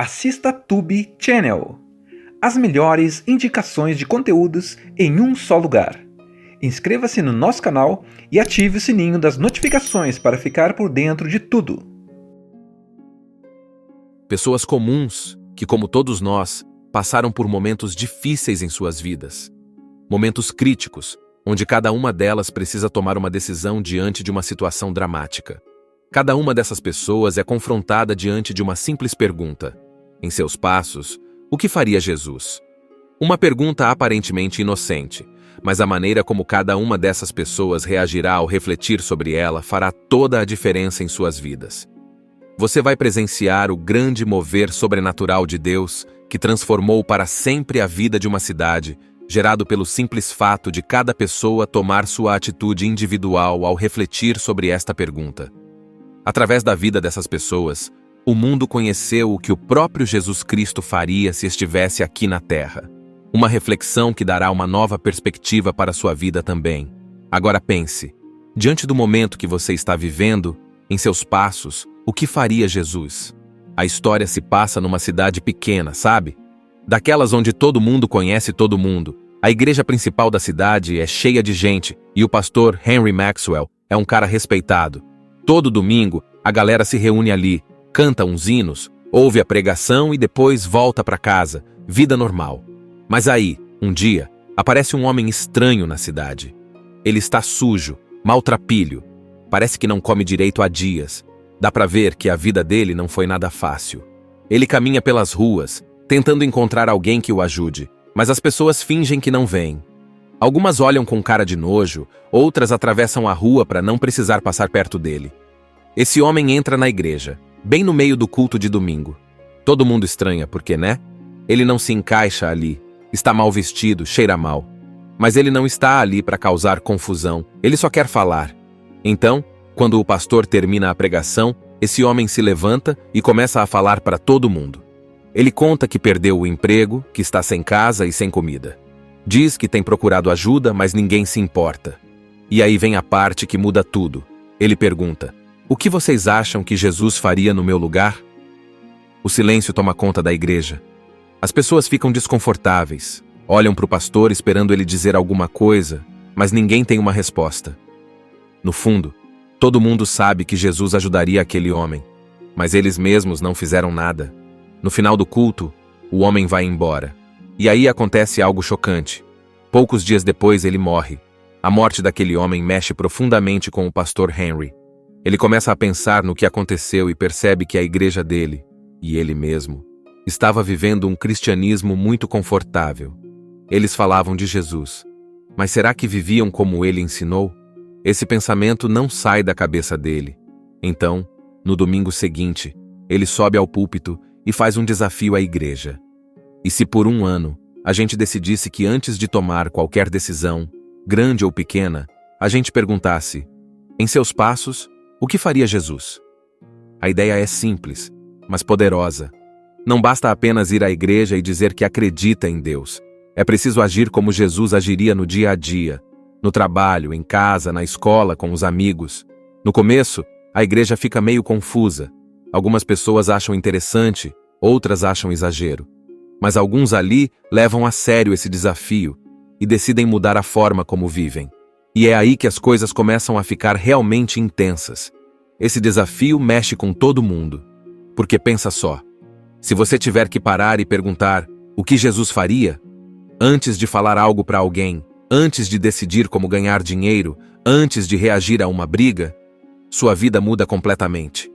Assista Tube Channel. As melhores indicações de conteúdos em um só lugar. Inscreva-se no nosso canal e ative o sininho das notificações para ficar por dentro de tudo. Pessoas comuns que, como todos nós, passaram por momentos difíceis em suas vidas. Momentos críticos, onde cada uma delas precisa tomar uma decisão diante de uma situação dramática. Cada uma dessas pessoas é confrontada diante de uma simples pergunta. Em seus passos, o que faria Jesus? Uma pergunta aparentemente inocente, mas a maneira como cada uma dessas pessoas reagirá ao refletir sobre ela fará toda a diferença em suas vidas. Você vai presenciar o grande mover sobrenatural de Deus que transformou para sempre a vida de uma cidade, gerado pelo simples fato de cada pessoa tomar sua atitude individual ao refletir sobre esta pergunta. Através da vida dessas pessoas, o mundo conheceu o que o próprio Jesus Cristo faria se estivesse aqui na Terra. Uma reflexão que dará uma nova perspectiva para a sua vida também. Agora pense, diante do momento que você está vivendo, em seus passos, o que faria Jesus? A história se passa numa cidade pequena, sabe? Daquelas onde todo mundo conhece todo mundo. A igreja principal da cidade é cheia de gente e o pastor Henry Maxwell é um cara respeitado. Todo domingo, a galera se reúne ali, canta uns hinos, ouve a pregação e depois volta para casa, vida normal. Mas aí, um dia, aparece um homem estranho na cidade. Ele está sujo, maltrapilho, parece que não come direito há dias. Dá para ver que a vida dele não foi nada fácil. Ele caminha pelas ruas, tentando encontrar alguém que o ajude, mas as pessoas fingem que não veem. Algumas olham com cara de nojo, outras atravessam a rua para não precisar passar perto dele. Esse homem entra na igreja, bem no meio do culto de domingo. Todo mundo estranha, porque, né? Ele não se encaixa ali, está mal vestido, cheira mal. Mas ele não está ali para causar confusão, ele só quer falar. Então, quando o pastor termina a pregação, esse homem se levanta e começa a falar para todo mundo. Ele conta que perdeu o emprego, que está sem casa e sem comida. Diz que tem procurado ajuda, mas ninguém se importa. E aí vem a parte que muda tudo. Ele pergunta: o que vocês acham que Jesus faria no meu lugar? O silêncio toma conta da igreja. As pessoas ficam desconfortáveis, olham para o pastor esperando ele dizer alguma coisa, mas ninguém tem uma resposta. No fundo, todo mundo sabe que Jesus ajudaria aquele homem, mas eles mesmos não fizeram nada. No final do culto, o homem vai embora. E aí acontece algo chocante. Poucos dias depois ele morre. A morte daquele homem mexe profundamente com o pastor Henry. Ele começa a pensar no que aconteceu e percebe que a igreja dele, e ele mesmo, estava vivendo um cristianismo muito confortável. Eles falavam de Jesus, mas será que viviam como ele ensinou? Esse pensamento não sai da cabeça dele. Então, no domingo seguinte, ele sobe ao púlpito e faz um desafio à igreja. E se por um ano a gente decidisse que antes de tomar qualquer decisão, grande ou pequena, a gente perguntasse: em seus passos, o que faria Jesus? A ideia é simples, mas poderosa. Não basta apenas ir à igreja e dizer que acredita em Deus. É preciso agir como Jesus agiria no dia a dia, no trabalho, em casa, na escola, com os amigos. No começo, a igreja fica meio confusa. Algumas pessoas acham interessante, outras acham exagero. Mas alguns ali levam a sério esse desafio e decidem mudar a forma como vivem. E é aí que as coisas começam a ficar realmente intensas. Esse desafio mexe com todo mundo. Porque pensa só, se você tiver que parar e perguntar o que Jesus faria, antes de falar algo para alguém, antes de decidir como ganhar dinheiro, antes de reagir a uma briga, sua vida muda completamente.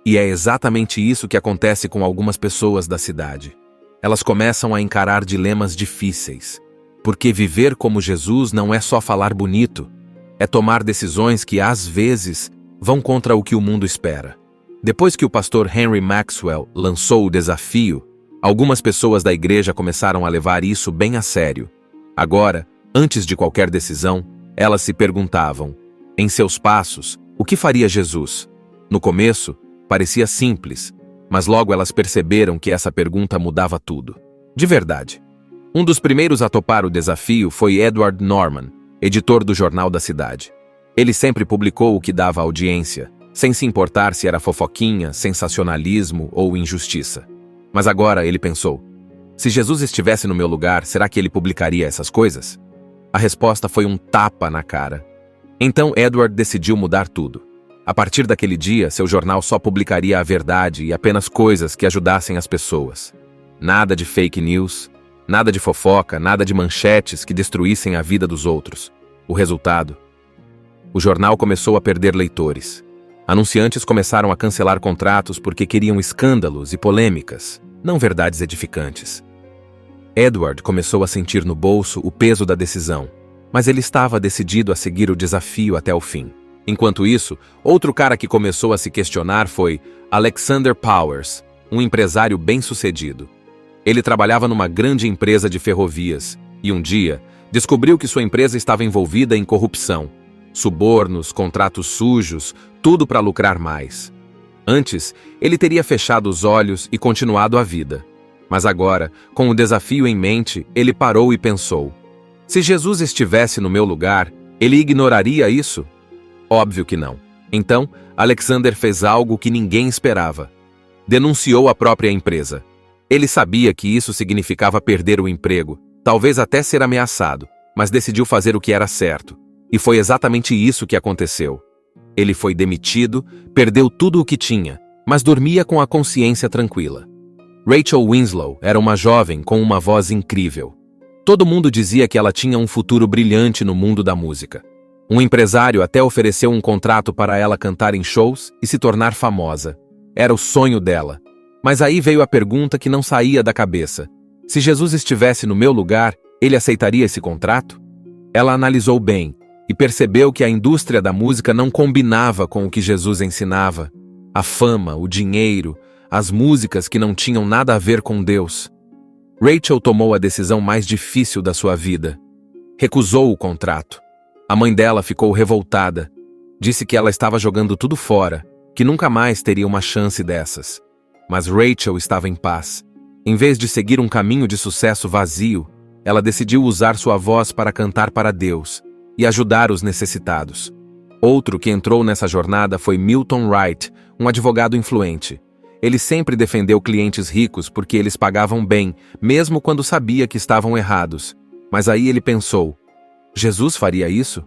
E é exatamente isso que acontece com algumas pessoas da cidade. Elas começam a encarar dilemas difíceis. Porque viver como Jesus não é só falar bonito, é tomar decisões que, às vezes, vão contra o que o mundo espera. Depois que o pastor Henry Maxwell lançou o desafio, algumas pessoas da igreja começaram a levar isso bem a sério. Agora, antes de qualquer decisão, elas se perguntavam: em seus passos, o que faria Jesus? No começo, parecia simples, mas logo elas perceberam que essa pergunta mudava tudo. De verdade. Um dos primeiros a topar o desafio foi Edward Norman, editor do jornal da cidade. Ele sempre publicou o que dava audiência, sem se importar se era fofoquinha, sensacionalismo ou injustiça. Mas agora ele pensou: se Jesus estivesse no meu lugar, será que ele publicaria essas coisas? A resposta foi um tapa na cara. Então Edward decidiu mudar tudo. A partir daquele dia, seu jornal só publicaria a verdade e apenas coisas que ajudassem as pessoas. Nada de fake news, nada de fofoca, nada de manchetes que destruíssem a vida dos outros. O resultado? O jornal começou a perder leitores. Anunciantes começaram a cancelar contratos porque queriam escândalos e polêmicas, não verdades edificantes. Edward começou a sentir no bolso o peso da decisão, mas ele estava decidido a seguir o desafio até o fim. Enquanto isso, outro cara que começou a se questionar foi Alexander Powers, um empresário bem-sucedido. Ele trabalhava numa grande empresa de ferrovias e um dia descobriu que sua empresa estava envolvida em corrupção, subornos, contratos sujos, tudo para lucrar mais. Antes, ele teria fechado os olhos e continuado a vida. Mas agora, com o desafio em mente, ele parou e pensou: se Jesus estivesse no meu lugar, ele ignoraria isso? Óbvio que não. Então, Alexander fez algo que ninguém esperava. Denunciou a própria empresa. Ele sabia que isso significava perder o emprego, talvez até ser ameaçado, mas decidiu fazer o que era certo. E foi exatamente isso que aconteceu. Ele foi demitido, perdeu tudo o que tinha, mas dormia com a consciência tranquila. Rachel Winslow era uma jovem com uma voz incrível. Todo mundo dizia que ela tinha um futuro brilhante no mundo da música. Um empresário até ofereceu um contrato para ela cantar em shows e se tornar famosa. Era o sonho dela. Mas aí veio a pergunta que não saía da cabeça: se Jesus estivesse no meu lugar, ele aceitaria esse contrato? Ela analisou bem e percebeu que a indústria da música não combinava com o que Jesus ensinava. A fama, o dinheiro, as músicas que não tinham nada a ver com Deus. Rachel tomou a decisão mais difícil da sua vida. Recusou o contrato. A mãe dela ficou revoltada. Disse que ela estava jogando tudo fora, que nunca mais teria uma chance dessas. Mas Rachel estava em paz. Em vez de seguir um caminho de sucesso vazio, ela decidiu usar sua voz para cantar para Deus e ajudar os necessitados. Outro que entrou nessa jornada foi Milton Wright, um advogado influente. Ele sempre defendeu clientes ricos porque eles pagavam bem, mesmo quando sabia que estavam errados. Mas aí ele pensou: Jesus faria isso?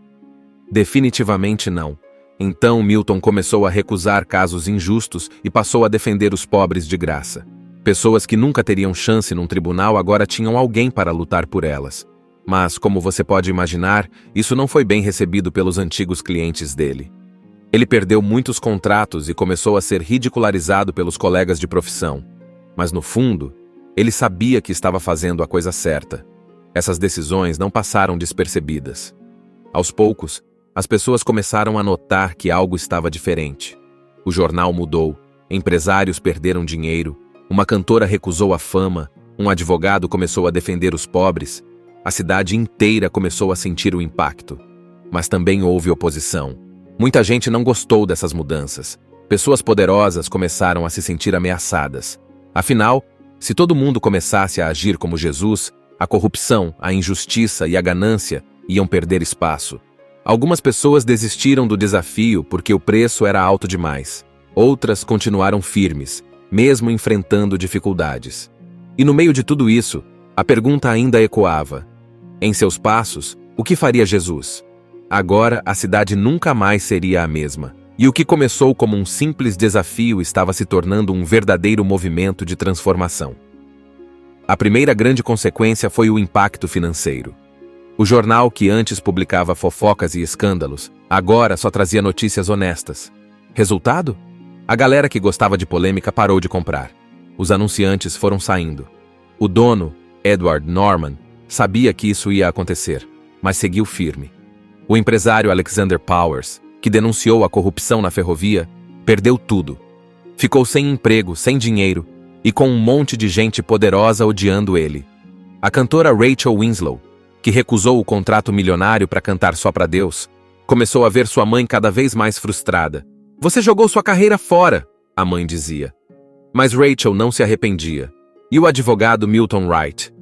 Definitivamente não. Então Milton começou a recusar casos injustos e passou a defender os pobres de graça. Pessoas que nunca teriam chance num tribunal agora tinham alguém para lutar por elas. Mas, como você pode imaginar, isso não foi bem recebido pelos antigos clientes dele. Ele perdeu muitos contratos e começou a ser ridicularizado pelos colegas de profissão. Mas no fundo, ele sabia que estava fazendo a coisa certa. Essas decisões não passaram despercebidas. Aos poucos, as pessoas começaram a notar que algo estava diferente. O jornal mudou, empresários perderam dinheiro, uma cantora recusou a fama, um advogado começou a defender os pobres, a cidade inteira começou a sentir o impacto. Mas também houve oposição. Muita gente não gostou dessas mudanças. Pessoas poderosas começaram a se sentir ameaçadas. Afinal, se todo mundo começasse a agir como Jesus, a corrupção, a injustiça e a ganância iam perder espaço. Algumas pessoas desistiram do desafio porque o preço era alto demais. Outras continuaram firmes, mesmo enfrentando dificuldades. E no meio de tudo isso, a pergunta ainda ecoava: em seus passos, o que faria Jesus? Agora a cidade nunca mais seria a mesma. E o que começou como um simples desafio estava se tornando um verdadeiro movimento de transformação. A primeira grande consequência foi o impacto financeiro. O jornal que antes publicava fofocas e escândalos, agora só trazia notícias honestas. Resultado? A galera que gostava de polêmica parou de comprar. Os anunciantes foram saindo. O dono, Edward Norman, sabia que isso ia acontecer, mas seguiu firme. O empresário Alexander Powers, que denunciou a corrupção na ferrovia, perdeu tudo. Ficou sem emprego, sem dinheiro e com um monte de gente poderosa odiando ele. A cantora Rachel Winslow, que recusou o contrato milionário para cantar só para Deus, começou a ver sua mãe cada vez mais frustrada. "Você jogou sua carreira fora", a mãe dizia. Mas Rachel não se arrependia. E o advogado Milton Wright?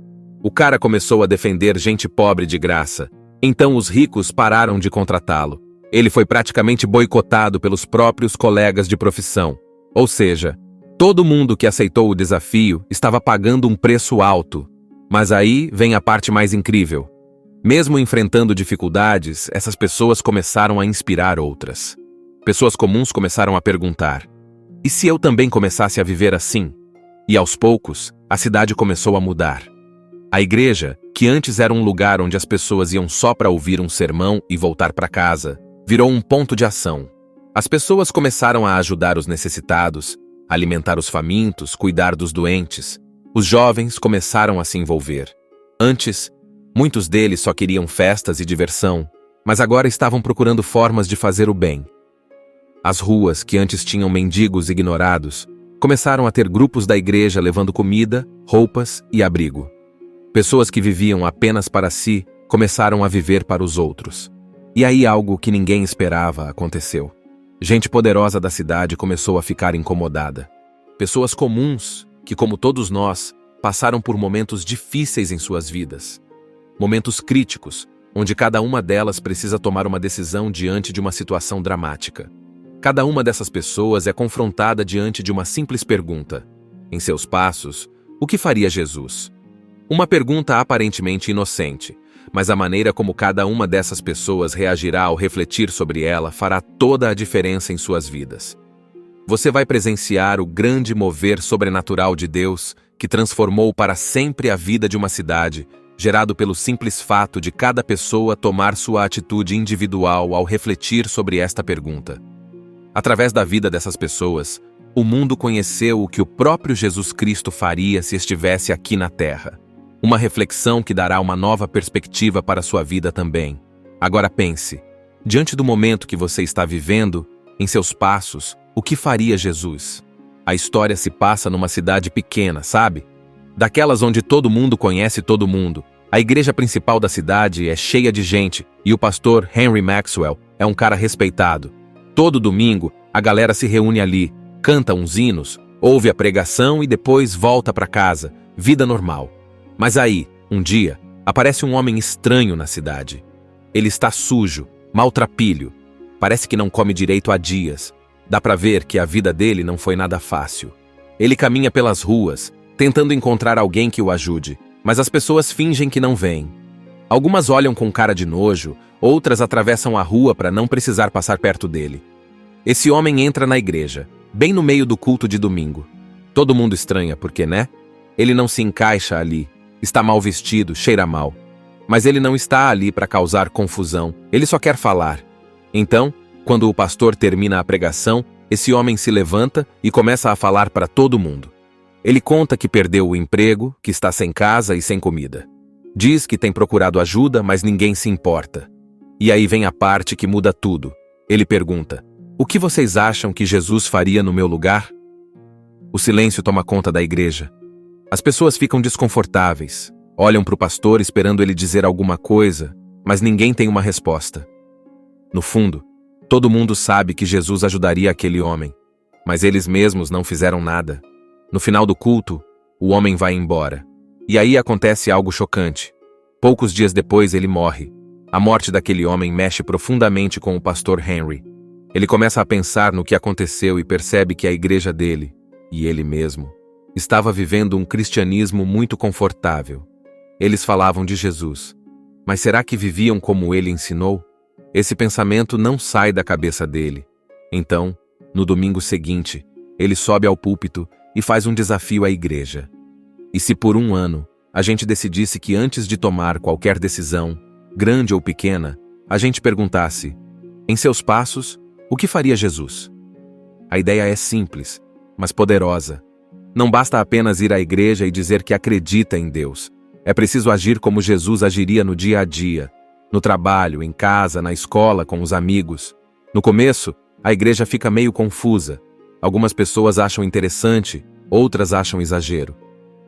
O cara começou a defender gente pobre de graça. Então os ricos pararam de contratá-lo. Ele foi praticamente boicotado pelos próprios colegas de profissão. Ou seja, Todo mundo que aceitou o desafio estava pagando um preço alto. Mas aí vem a parte mais incrível. Mesmo enfrentando dificuldades, essas pessoas começaram a inspirar outras. Pessoas comuns começaram a perguntar: e se eu também começasse a viver assim? E aos poucos, a cidade começou a mudar. A igreja, que antes era um lugar onde as pessoas iam só para ouvir um sermão e voltar para casa, virou um ponto de ação. As pessoas começaram a ajudar os necessitados, alimentar os famintos, cuidar dos doentes. Os jovens começaram a se envolver. Antes, muitos deles só queriam festas e diversão, mas agora estavam procurando formas de fazer o bem. As ruas, que antes tinham mendigos ignorados, começaram a ter grupos da igreja levando comida, roupas e abrigo. Pessoas que viviam apenas para si começaram a viver para os outros. E aí algo que ninguém esperava aconteceu. Gente poderosa da cidade começou a ficar incomodada. Pessoas comuns, que como todos nós, passaram por momentos difíceis em suas vidas. Momentos críticos, onde cada uma delas precisa tomar uma decisão diante de uma situação dramática. Cada uma dessas pessoas é confrontada diante de uma simples pergunta. Em seus passos, o que faria Jesus? Uma pergunta aparentemente inocente, mas a maneira como cada uma dessas pessoas reagirá ao refletir sobre ela fará toda a diferença em suas vidas. Você vai presenciar o grande mover sobrenatural de Deus que transformou para sempre a vida de uma cidade, gerado pelo simples fato de cada pessoa tomar sua atitude individual ao refletir sobre esta pergunta. Através da vida dessas pessoas, o mundo conheceu o que o próprio Jesus Cristo faria se estivesse aqui na Terra. Uma reflexão que dará uma nova perspectiva para sua vida também. Agora pense, diante do momento que você está vivendo, em seus passos, o que faria Jesus? A história se passa numa cidade pequena, sabe? Daquelas onde todo mundo conhece todo mundo. A igreja principal da cidade é cheia de gente e o pastor Henry Maxwell é um cara respeitado. Todo domingo, a galera se reúne ali, canta uns hinos, ouve a pregação e depois volta para casa, vida normal. Mas aí, um dia, aparece um homem estranho na cidade. Ele está sujo, maltrapilho, parece que não come direito há dias. Dá para ver que a vida dele não foi nada fácil. Ele caminha pelas ruas, tentando encontrar alguém que o ajude, mas as pessoas fingem que não veem. Algumas olham com cara de nojo, outras atravessam a rua para não precisar passar perto dele. Esse homem entra na igreja, bem no meio do culto de domingo. Todo mundo estranha, porque, né? Ele não se encaixa ali, está mal vestido, cheira mal. Mas ele não está ali para causar confusão, ele só quer falar. Então, quando o pastor termina a pregação, esse homem se levanta e começa a falar para todo mundo. Ele conta que perdeu o emprego, que está sem casa e sem comida. Diz que tem procurado ajuda, mas ninguém se importa. E aí vem a parte que muda tudo. Ele pergunta: o que vocês acham que Jesus faria no meu lugar? O silêncio toma conta da igreja. As pessoas ficam desconfortáveis, olham para o pastor esperando ele dizer alguma coisa, mas ninguém tem uma resposta. No fundo, todo mundo sabe que Jesus ajudaria aquele homem, mas eles mesmos não fizeram nada. No final do culto, o homem vai embora. E aí acontece algo chocante. Poucos dias depois ele morre. A morte daquele homem mexe profundamente com o pastor Henry. Ele começa a pensar no que aconteceu e percebe que a igreja dele, e ele mesmo, estava vivendo um cristianismo muito confortável. Eles falavam de Jesus, mas será que viviam como ele ensinou? Esse pensamento não sai da cabeça dele. Então, no domingo seguinte, ele sobe ao púlpito e faz um desafio à igreja. E se por um ano a gente decidisse que antes de tomar qualquer decisão, grande ou pequena, a gente perguntasse: em seus passos, o que faria Jesus? A ideia é simples, mas poderosa. Não basta apenas ir à igreja e dizer que acredita em Deus. É preciso agir como Jesus agiria no dia a dia, no trabalho, em casa, na escola, com os amigos. No começo, a igreja fica meio confusa. Algumas pessoas acham interessante, outras acham exagero.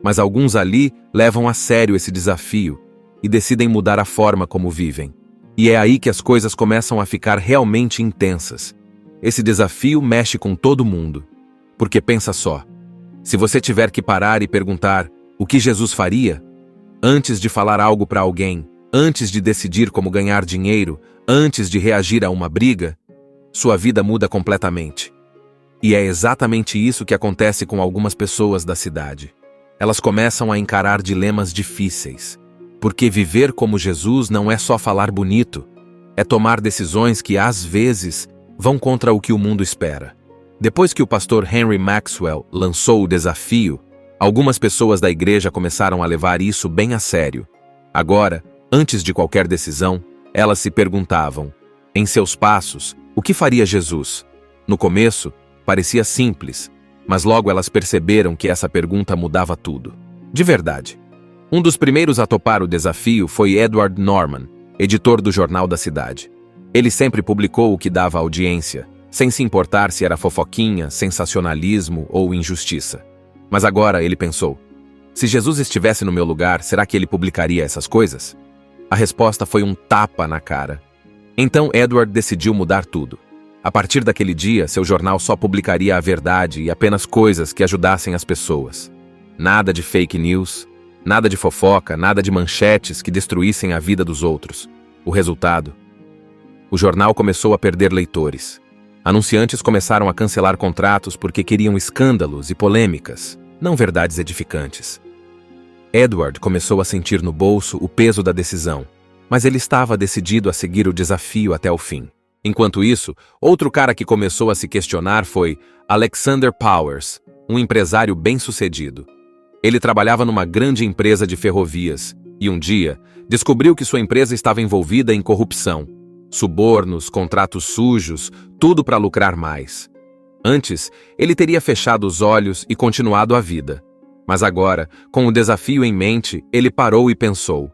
Mas alguns ali levam a sério esse desafio e decidem mudar a forma como vivem. E é aí que as coisas começam a ficar realmente intensas. Esse desafio mexe com todo mundo. Porque pensa só, se você tiver que parar e perguntar o que Jesus faria, antes de falar algo para alguém, antes de decidir como ganhar dinheiro, antes de reagir a uma briga, sua vida muda completamente. E é exatamente isso que acontece com algumas pessoas da cidade. Elas começam a encarar dilemas difíceis. Porque viver como Jesus não é só falar bonito, é tomar decisões que, às vezes, vão contra o que o mundo espera. Depois que o pastor Henry Maxwell lançou o desafio, algumas pessoas da igreja começaram a levar isso bem a sério. Agora, antes de qualquer decisão, elas se perguntavam, em seus passos, o que faria Jesus? No começo, parecia simples, mas logo elas perceberam que essa pergunta mudava tudo. De verdade. Um dos primeiros a topar o desafio foi Edward Norman, editor do Jornal da Cidade. Ele sempre publicou o que dava audiência, sem se importar se era fofoquinha, sensacionalismo ou injustiça. Mas agora ele pensou, se Jesus estivesse no meu lugar, será que ele publicaria essas coisas? A resposta foi um tapa na cara. Então Edward decidiu mudar tudo. A partir daquele dia, seu jornal só publicaria a verdade e apenas coisas que ajudassem as pessoas. Nada de fake news, nada de fofoca, nada de manchetes que destruíssem a vida dos outros. O resultado? O jornal começou a perder leitores. Anunciantes começaram a cancelar contratos porque queriam escândalos e polêmicas, não verdades edificantes. Edward começou a sentir no bolso o peso da decisão, mas ele estava decidido a seguir o desafio até o fim. Enquanto isso, outro cara que começou a se questionar foi Alexander Powers, um empresário bem-sucedido. Ele trabalhava numa grande empresa de ferrovias e um dia descobriu que sua empresa estava envolvida em corrupção. Subornos, contratos sujos, tudo para lucrar mais. Antes, ele teria fechado os olhos e continuado a vida. Mas agora, com o desafio em mente, ele parou e pensou: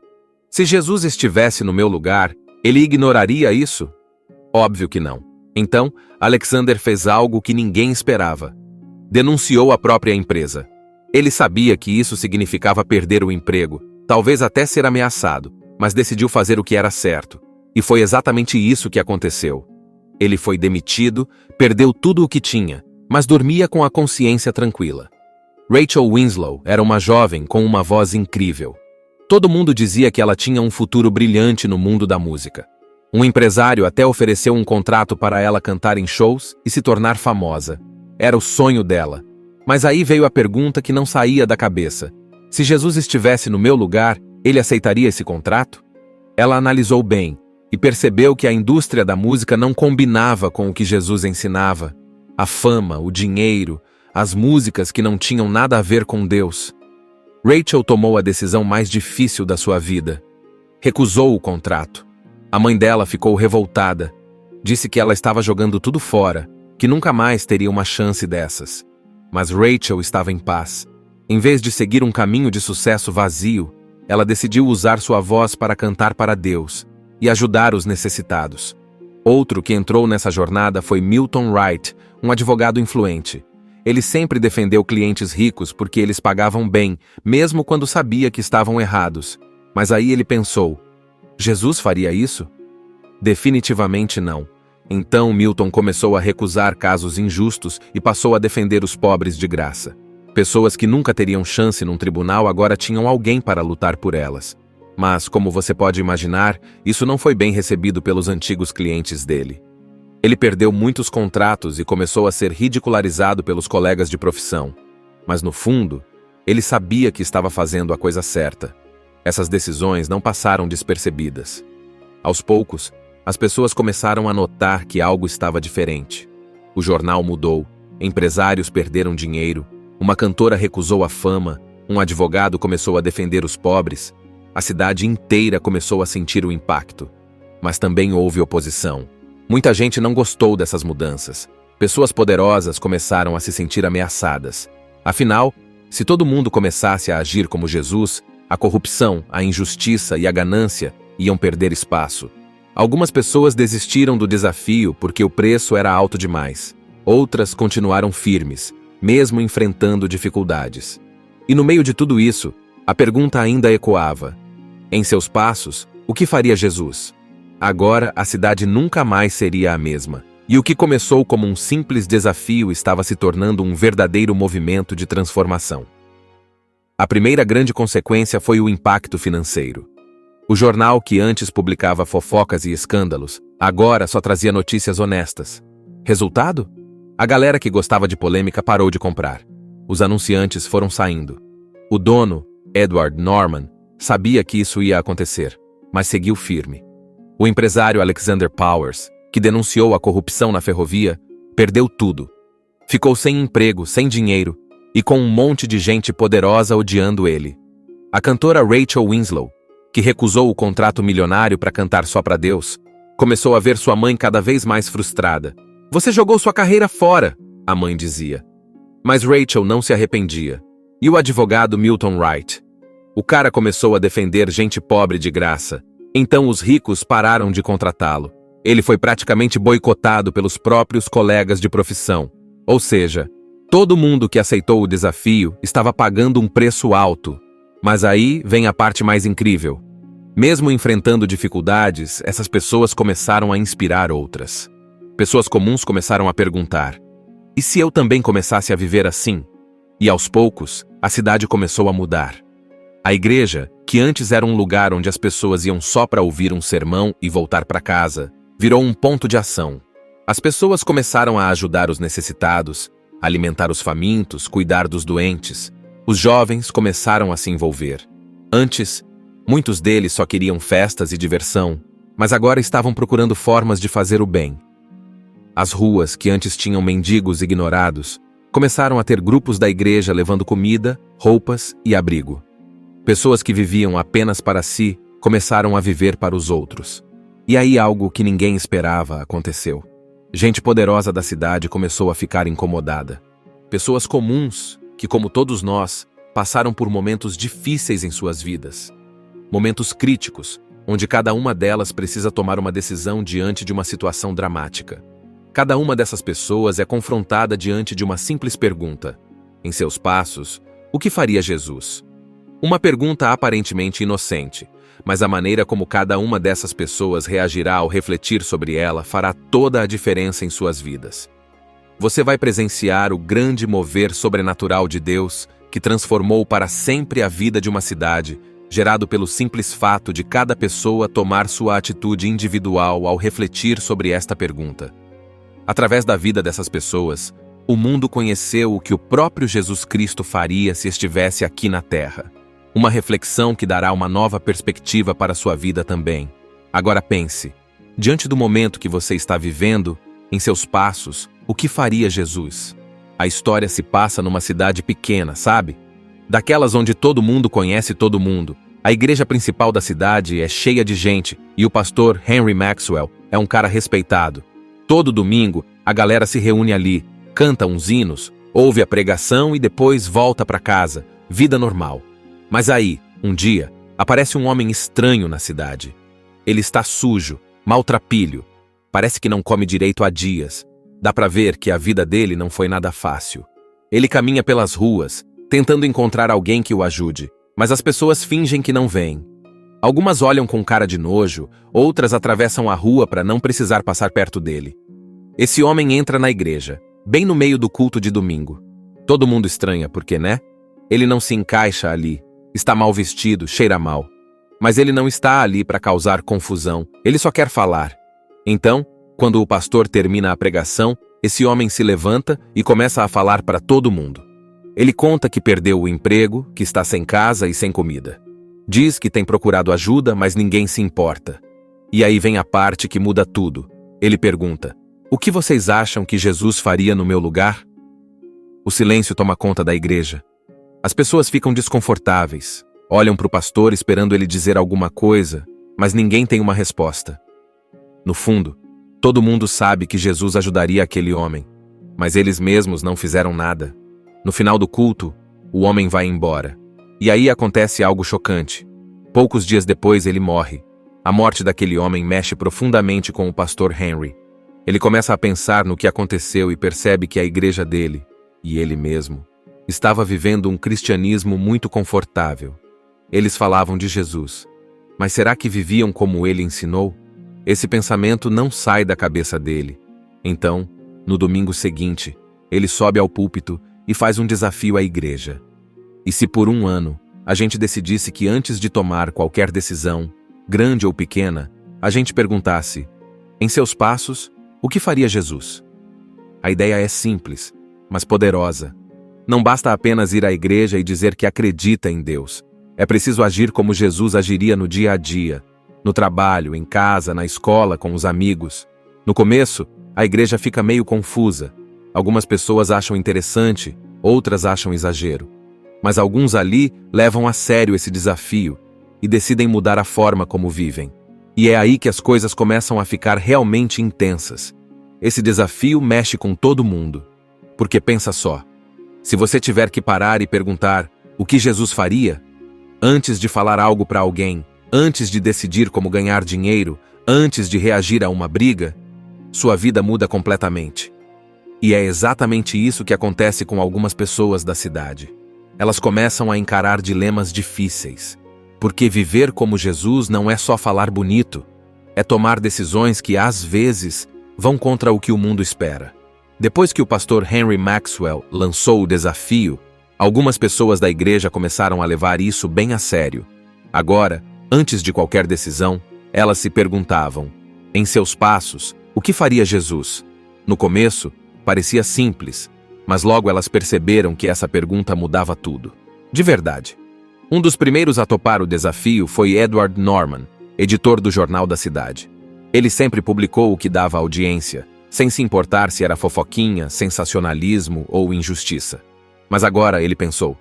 se Jesus estivesse no meu lugar, ele ignoraria isso? Óbvio que não. Então, Alexander fez algo que ninguém esperava. Denunciou a própria empresa. Ele sabia que isso significava perder o emprego, talvez até ser ameaçado, mas decidiu fazer o que era certo. E foi exatamente isso que aconteceu. Ele foi demitido, perdeu tudo o que tinha, mas dormia com a consciência tranquila. Rachel Winslow era uma jovem com uma voz incrível. Todo mundo dizia que ela tinha um futuro brilhante no mundo da música. Um empresário até ofereceu um contrato para ela cantar em shows e se tornar famosa. Era o sonho dela. Mas aí veio a pergunta que não saía da cabeça. Se Jesus estivesse no meu lugar, ele aceitaria esse contrato? Ela analisou bem e percebeu que a indústria da música não combinava com o que Jesus ensinava. A fama, o dinheiro, as músicas que não tinham nada a ver com Deus. Rachel tomou a decisão mais difícil da sua vida. Recusou o contrato. A mãe dela ficou revoltada. Disse que ela estava jogando tudo fora, que nunca mais teria uma chance dessas. Mas Rachel estava em paz. Em vez de seguir um caminho de sucesso vazio, ela decidiu usar sua voz para cantar para Deus e ajudar os necessitados. Outro que entrou nessa jornada foi Milton Wright, um advogado influente. Ele sempre defendeu clientes ricos porque eles pagavam bem, mesmo quando sabia que estavam errados. Mas aí ele pensou: Jesus faria isso? Definitivamente não. Então Milton começou a recusar casos injustos e passou a defender os pobres de graça. Pessoas que nunca teriam chance num tribunal agora tinham alguém para lutar por elas. Mas, como você pode imaginar, isso não foi bem recebido pelos antigos clientes dele. Ele perdeu muitos contratos e começou a ser ridicularizado pelos colegas de profissão. Mas, no fundo, ele sabia que estava fazendo a coisa certa. Essas decisões não passaram despercebidas. Aos poucos, as pessoas começaram a notar que algo estava diferente. O jornal mudou, empresários perderam dinheiro, uma cantora recusou a fama, um advogado começou a defender os pobres. A cidade inteira começou a sentir o impacto. Mas também houve oposição. Muita gente não gostou dessas mudanças. Pessoas poderosas começaram a se sentir ameaçadas. Afinal, se todo mundo começasse a agir como Jesus, a corrupção, a injustiça e a ganância iam perder espaço. Algumas pessoas desistiram do desafio porque o preço era alto demais. Outras continuaram firmes, mesmo enfrentando dificuldades. E no meio de tudo isso, a pergunta ainda ecoava: em seus passos, o que faria Jesus? Agora a cidade nunca mais seria a mesma. E o que começou como um simples desafio estava se tornando um verdadeiro movimento de transformação. A primeira grande consequência foi o impacto financeiro. O jornal que antes publicava fofocas e escândalos, agora só trazia notícias honestas. Resultado? A galera que gostava de polêmica parou de comprar. Os anunciantes foram saindo. O dono, Edward Norman, sabia que isso ia acontecer, mas seguiu firme. O empresário Alexander Powers, que denunciou a corrupção na ferrovia, perdeu tudo. Ficou sem emprego, sem dinheiro e com um monte de gente poderosa odiando ele. A cantora Rachel Winslow, que recusou o contrato milionário para cantar só para Deus, começou a ver sua mãe cada vez mais frustrada. "Você jogou sua carreira fora", a mãe dizia. Mas Rachel não se arrependia. E o advogado Milton Wright? O cara começou a defender gente pobre de graça. Então os ricos pararam de contratá-lo. Ele foi praticamente boicotado pelos próprios colegas de profissão. Ou seja, todo mundo que aceitou o desafio estava pagando um preço alto. Mas aí vem a parte mais incrível. Mesmo enfrentando dificuldades, essas pessoas começaram a inspirar outras. Pessoas comuns começaram a perguntar: e se eu também começasse a viver assim? E aos poucos, a cidade começou a mudar. A igreja, que antes era um lugar onde as pessoas iam só para ouvir um sermão e voltar para casa, virou um ponto de ação. As pessoas começaram a ajudar os necessitados, alimentar os famintos, cuidar dos doentes. Os jovens começaram a se envolver. Antes, muitos deles só queriam festas e diversão, mas agora estavam procurando formas de fazer o bem. As ruas, que antes tinham mendigos ignorados, começaram a ter grupos da igreja levando comida, roupas e abrigo. Pessoas que viviam apenas para si começaram a viver para os outros. E aí algo que ninguém esperava aconteceu. Gente poderosa da cidade começou a ficar incomodada. Pessoas comuns, que como todos nós, passaram por momentos difíceis em suas vidas. Momentos críticos, onde cada uma delas precisa tomar uma decisão diante de uma situação dramática. Cada uma dessas pessoas é confrontada diante de uma simples pergunta. Em seus passos, o que faria Jesus? Uma pergunta aparentemente inocente, mas a maneira como cada uma dessas pessoas reagirá ao refletir sobre ela fará toda a diferença em suas vidas. Você vai presenciar o grande mover sobrenatural de Deus que transformou para sempre a vida de uma cidade, gerado pelo simples fato de cada pessoa tomar sua atitude individual ao refletir sobre esta pergunta. Através da vida dessas pessoas, o mundo conheceu o que o próprio Jesus Cristo faria se estivesse aqui na Terra. Uma reflexão que dará uma nova perspectiva para a sua vida também. Agora pense, diante do momento que você está vivendo, em seus passos, o que faria Jesus? A história se passa numa cidade pequena, sabe? Daquelas onde todo mundo conhece todo mundo. A igreja principal da cidade é cheia de gente e o pastor Henry Maxwell é um cara respeitado. Todo domingo, a galera se reúne ali, canta uns hinos, ouve a pregação e depois volta para casa, vida normal. Mas aí, um dia, aparece um homem estranho na cidade. Ele está sujo, maltrapilho, parece que não come direito há dias. Dá para ver que a vida dele não foi nada fácil. Ele caminha pelas ruas, tentando encontrar alguém que o ajude, mas as pessoas fingem que não veem. Algumas olham com cara de nojo, outras atravessam a rua para não precisar passar perto dele. Esse homem entra na igreja, bem no meio do culto de domingo. Todo mundo estranha, porque, né? Ele não se encaixa ali, está mal vestido, cheira mal. Mas ele não está ali para causar confusão, ele só quer falar. Então, quando o pastor termina a pregação, esse homem se levanta e começa a falar para todo mundo. Ele conta que perdeu o emprego, que está sem casa e sem comida. Diz que tem procurado ajuda, mas ninguém se importa. E aí vem a parte que muda tudo. Ele pergunta: o que vocês acham que Jesus faria no meu lugar? O silêncio toma conta da igreja. As pessoas ficam desconfortáveis, olham para o pastor esperando ele dizer alguma coisa, mas ninguém tem uma resposta. No fundo, todo mundo sabe que Jesus ajudaria aquele homem, mas eles mesmos não fizeram nada. No final do culto, o homem vai embora. E aí acontece algo chocante. Poucos dias depois ele morre. A morte daquele homem mexe profundamente com o pastor Henry. Ele começa a pensar no que aconteceu e percebe que a igreja dele, e ele mesmo, estava vivendo um cristianismo muito confortável. Eles falavam de Jesus, mas será que viviam como ele ensinou? Esse pensamento não sai da cabeça dele. Então, no domingo seguinte, ele sobe ao púlpito e faz um desafio à igreja. E se por um ano a gente decidisse que antes de tomar qualquer decisão, grande ou pequena, a gente perguntasse: em seus passos, o que faria Jesus? A ideia é simples, mas poderosa. Não basta apenas ir à igreja e dizer que acredita em Deus. É preciso agir como Jesus agiria no dia a dia, no trabalho, em casa, na escola, com os amigos. No começo, a igreja fica meio confusa. Algumas pessoas acham interessante, outras acham exagero. Mas alguns ali levam a sério esse desafio e decidem mudar a forma como vivem. E é aí que as coisas começam a ficar realmente intensas. Esse desafio mexe com todo mundo. Porque pensa só, se você tiver que parar e perguntar o que Jesus faria, antes de falar algo para alguém, antes de decidir como ganhar dinheiro, antes de reagir a uma briga, sua vida muda completamente. E é exatamente isso que acontece com algumas pessoas da cidade. Elas começam a encarar dilemas difíceis. Porque viver como Jesus não é só falar bonito, é tomar decisões que, às vezes, vão contra o que o mundo espera. Depois que o pastor Henry Maxwell lançou o desafio, algumas pessoas da igreja começaram a levar isso bem a sério. Agora, antes de qualquer decisão, elas se perguntavam, em seus passos, o que faria Jesus? No começo, parecia simples, mas logo elas perceberam que essa pergunta mudava tudo. De verdade. Um dos primeiros a topar o desafio foi Edward Norman, editor do jornal da cidade. Ele sempre publicou o que dava audiência, sem se importar se era fofoquinha, sensacionalismo ou injustiça. Mas agora ele pensou,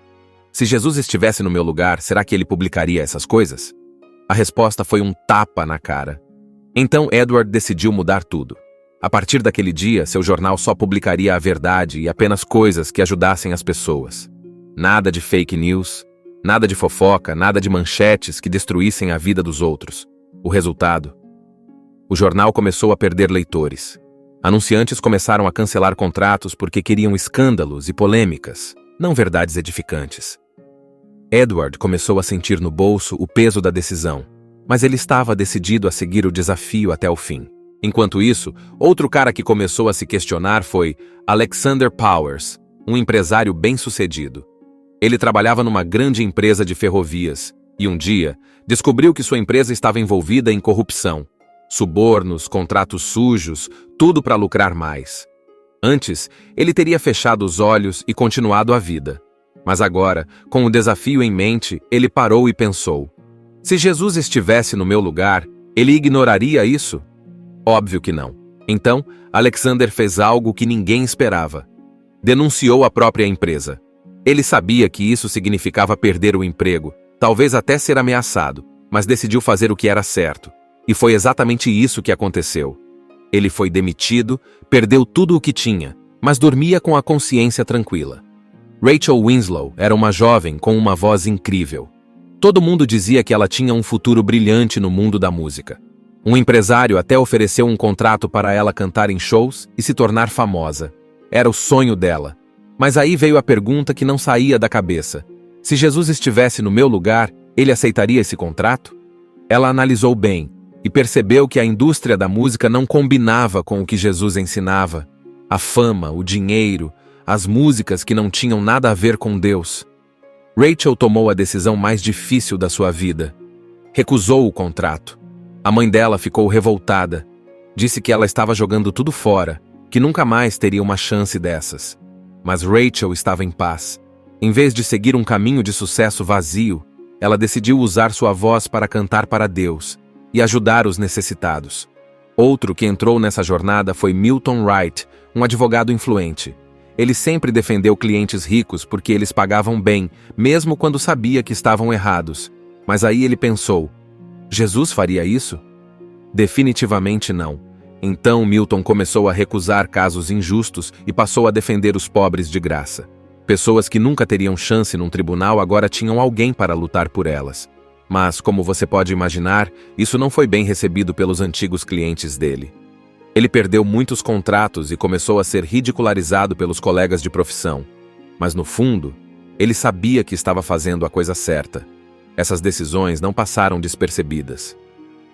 se Jesus estivesse no meu lugar, será que ele publicaria essas coisas? A resposta foi um tapa na cara. Então Edward decidiu mudar tudo. A partir daquele dia, seu jornal só publicaria a verdade e apenas coisas que ajudassem as pessoas. Nada de fake news, nada de fofoca, nada de manchetes que destruíssem a vida dos outros. O resultado? O jornal começou a perder leitores. Anunciantes começaram a cancelar contratos porque queriam escândalos e polêmicas, não verdades edificantes. Edward começou a sentir no bolso o peso da decisão, mas ele estava decidido a seguir o desafio até o fim. Enquanto isso, outro cara que começou a se questionar foi Alexander Powers, um empresário bem-sucedido. Ele trabalhava numa grande empresa de ferrovias e um dia descobriu que sua empresa estava envolvida em corrupção. Subornos, contratos sujos, tudo para lucrar mais. Antes, ele teria fechado os olhos e continuado a vida. Mas agora, com o desafio em mente, ele parou e pensou: se Jesus estivesse no meu lugar, ele ignoraria isso? Óbvio que não. Então, Alexander fez algo que ninguém esperava. Denunciou a própria empresa. Ele sabia que isso significava perder o emprego, talvez até ser ameaçado, mas decidiu fazer o que era certo. E foi exatamente isso que aconteceu. Ele foi demitido, perdeu tudo o que tinha, mas dormia com a consciência tranquila. Rachel Winslow era uma jovem com uma voz incrível. Todo mundo dizia que ela tinha um futuro brilhante no mundo da música. Um empresário até ofereceu um contrato para ela cantar em shows e se tornar famosa. Era o sonho dela. Mas aí veio a pergunta que não saía da cabeça. Se Jesus estivesse no meu lugar, ele aceitaria esse contrato? Ela analisou bem e percebeu que a indústria da música não combinava com o que Jesus ensinava. A fama, o dinheiro, as músicas que não tinham nada a ver com Deus. Rachel tomou a decisão mais difícil da sua vida. Recusou o contrato. A mãe dela ficou revoltada. Disse que ela estava jogando tudo fora, que nunca mais teria uma chance dessas. Mas Rachel estava em paz. Em vez de seguir um caminho de sucesso vazio, ela decidiu usar sua voz para cantar para Deus e ajudar os necessitados. Outro que entrou nessa jornada foi Milton Wright, um advogado influente. Ele sempre defendeu clientes ricos porque eles pagavam bem, mesmo quando sabia que estavam errados. Mas aí ele pensou: Jesus faria isso? Definitivamente não. Então Milton começou a recusar casos injustos e passou a defender os pobres de graça. Pessoas que nunca teriam chance num tribunal agora tinham alguém para lutar por elas. Mas, como você pode imaginar, isso não foi bem recebido pelos antigos clientes dele. Ele perdeu muitos contratos e começou a ser ridicularizado pelos colegas de profissão. Mas no fundo, ele sabia que estava fazendo a coisa certa. Essas decisões não passaram despercebidas.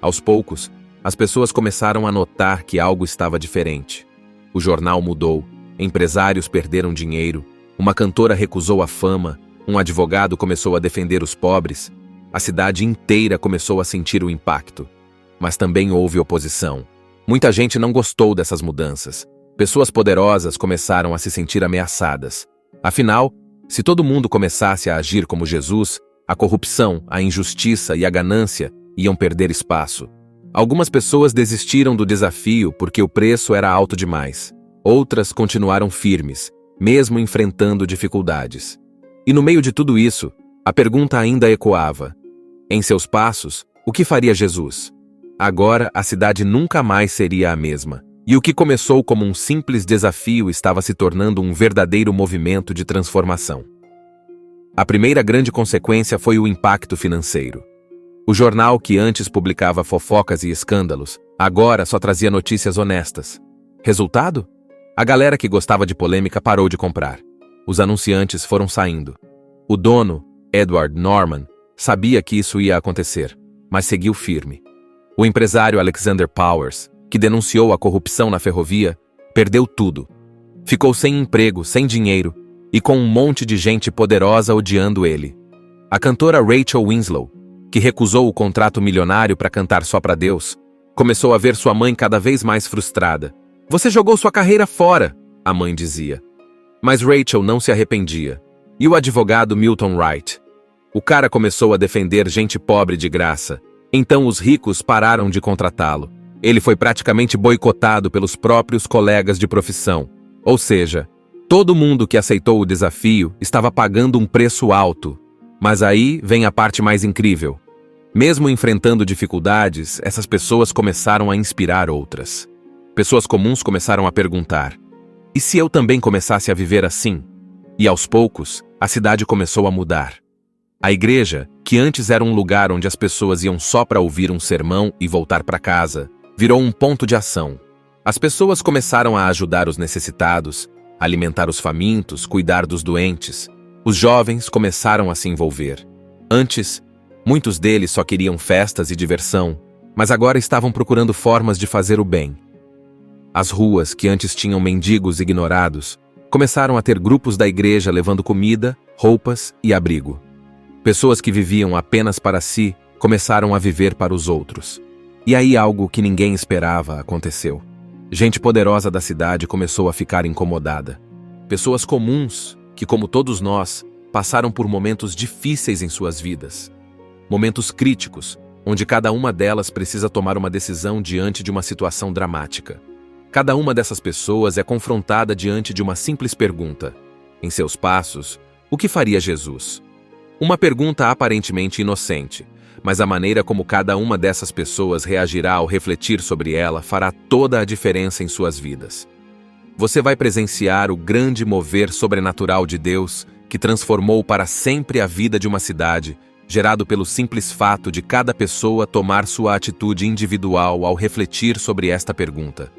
Aos poucos, as pessoas começaram a notar que algo estava diferente. O jornal mudou, empresários perderam dinheiro, uma cantora recusou a fama, um advogado começou a defender os pobres. A cidade inteira começou a sentir o impacto. Mas também houve oposição. Muita gente não gostou dessas mudanças. Pessoas poderosas começaram a se sentir ameaçadas. Afinal, se todo mundo começasse a agir como Jesus, a corrupção, a injustiça e a ganância iam perder espaço. Algumas pessoas desistiram do desafio porque o preço era alto demais. Outras continuaram firmes, mesmo enfrentando dificuldades. E no meio de tudo isso, a pergunta ainda ecoava. Em seus passos, o que faria Jesus? Agora, a cidade nunca mais seria a mesma. E o que começou como um simples desafio estava se tornando um verdadeiro movimento de transformação. A primeira grande consequência foi o impacto financeiro. O jornal que antes publicava fofocas e escândalos, agora só trazia notícias honestas. Resultado? A galera que gostava de polêmica parou de comprar. Os anunciantes foram saindo. O dono, Edward Norman, sabia que isso ia acontecer, mas seguiu firme. O empresário Alexander Powers, que denunciou a corrupção na ferrovia, perdeu tudo. Ficou sem emprego, sem dinheiro e com um monte de gente poderosa odiando ele. A cantora Rachel Winslow, que recusou o contrato milionário para cantar só para Deus, começou a ver sua mãe cada vez mais frustrada. "Você jogou sua carreira fora", a mãe dizia. Mas Rachel não se arrependia. E o advogado Milton Wright? O cara começou a defender gente pobre de graça. Então os ricos pararam de contratá-lo. Ele foi praticamente boicotado pelos próprios colegas de profissão. Ou seja, todo mundo que aceitou o desafio estava pagando um preço alto. Mas aí vem a parte mais incrível. Mesmo enfrentando dificuldades, essas pessoas começaram a inspirar outras. Pessoas comuns começaram a perguntar: e se eu também começasse a viver assim? E aos poucos, a cidade começou a mudar. A igreja, que antes era um lugar onde as pessoas iam só para ouvir um sermão e voltar para casa, virou um ponto de ação. As pessoas começaram a ajudar os necessitados, alimentar os famintos, cuidar dos doentes. Os jovens começaram a se envolver. Antes, muitos deles só queriam festas e diversão, mas agora estavam procurando formas de fazer o bem. As ruas, que antes tinham mendigos ignorados, começaram a ter grupos da igreja levando comida, roupas e abrigo. Pessoas que viviam apenas para si começaram a viver para os outros. E aí algo que ninguém esperava aconteceu. Gente poderosa da cidade começou a ficar incomodada. Pessoas comuns, que como todos nós, passaram por momentos difíceis em suas vidas. Momentos críticos, onde cada uma delas precisa tomar uma decisão diante de uma situação dramática. Cada uma dessas pessoas é confrontada diante de uma simples pergunta. Em seus passos, o que faria Jesus? Uma pergunta aparentemente inocente, mas a maneira como cada uma dessas pessoas reagirá ao refletir sobre ela fará toda a diferença em suas vidas. Você vai presenciar o grande mover sobrenatural de Deus que transformou para sempre a vida de uma cidade, gerado pelo simples fato de cada pessoa tomar sua atitude individual ao refletir sobre esta pergunta.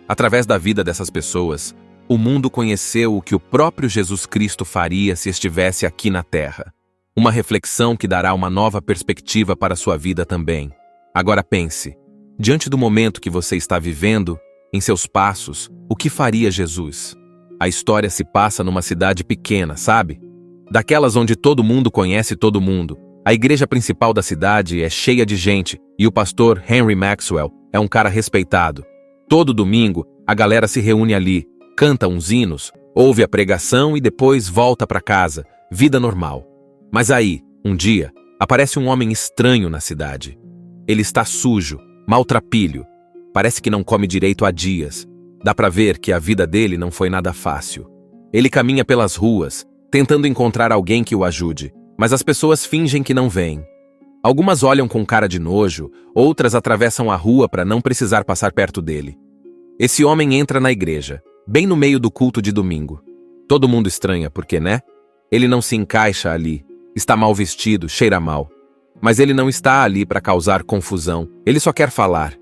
Através da vida dessas pessoas, o mundo conheceu o que o próprio Jesus Cristo faria se estivesse aqui na Terra. Uma reflexão que dará uma nova perspectiva para a sua vida também. Agora pense, diante do momento que você está vivendo, em seus passos, o que faria Jesus? A história se passa numa cidade pequena, sabe? Daquelas onde todo mundo conhece todo mundo. A igreja principal da cidade é cheia de gente e o pastor Henry Maxwell é um cara respeitado. Todo domingo, a galera se reúne ali, canta uns hinos, ouve a pregação e depois volta para casa, vida normal. Mas aí, um dia, aparece um homem estranho na cidade. Ele está sujo, maltrapilho, parece que não come direito há dias. Dá pra ver que a vida dele não foi nada fácil. Ele caminha pelas ruas, tentando encontrar alguém que o ajude, mas as pessoas fingem que não veem. Algumas olham com cara de nojo, outras atravessam a rua para não precisar passar perto dele. Esse homem entra na igreja, bem no meio do culto de domingo. Todo mundo estranha, porque, né? Ele não se encaixa ali. Está mal vestido, cheira mal. Mas ele não está ali para causar confusão, ele só quer falar.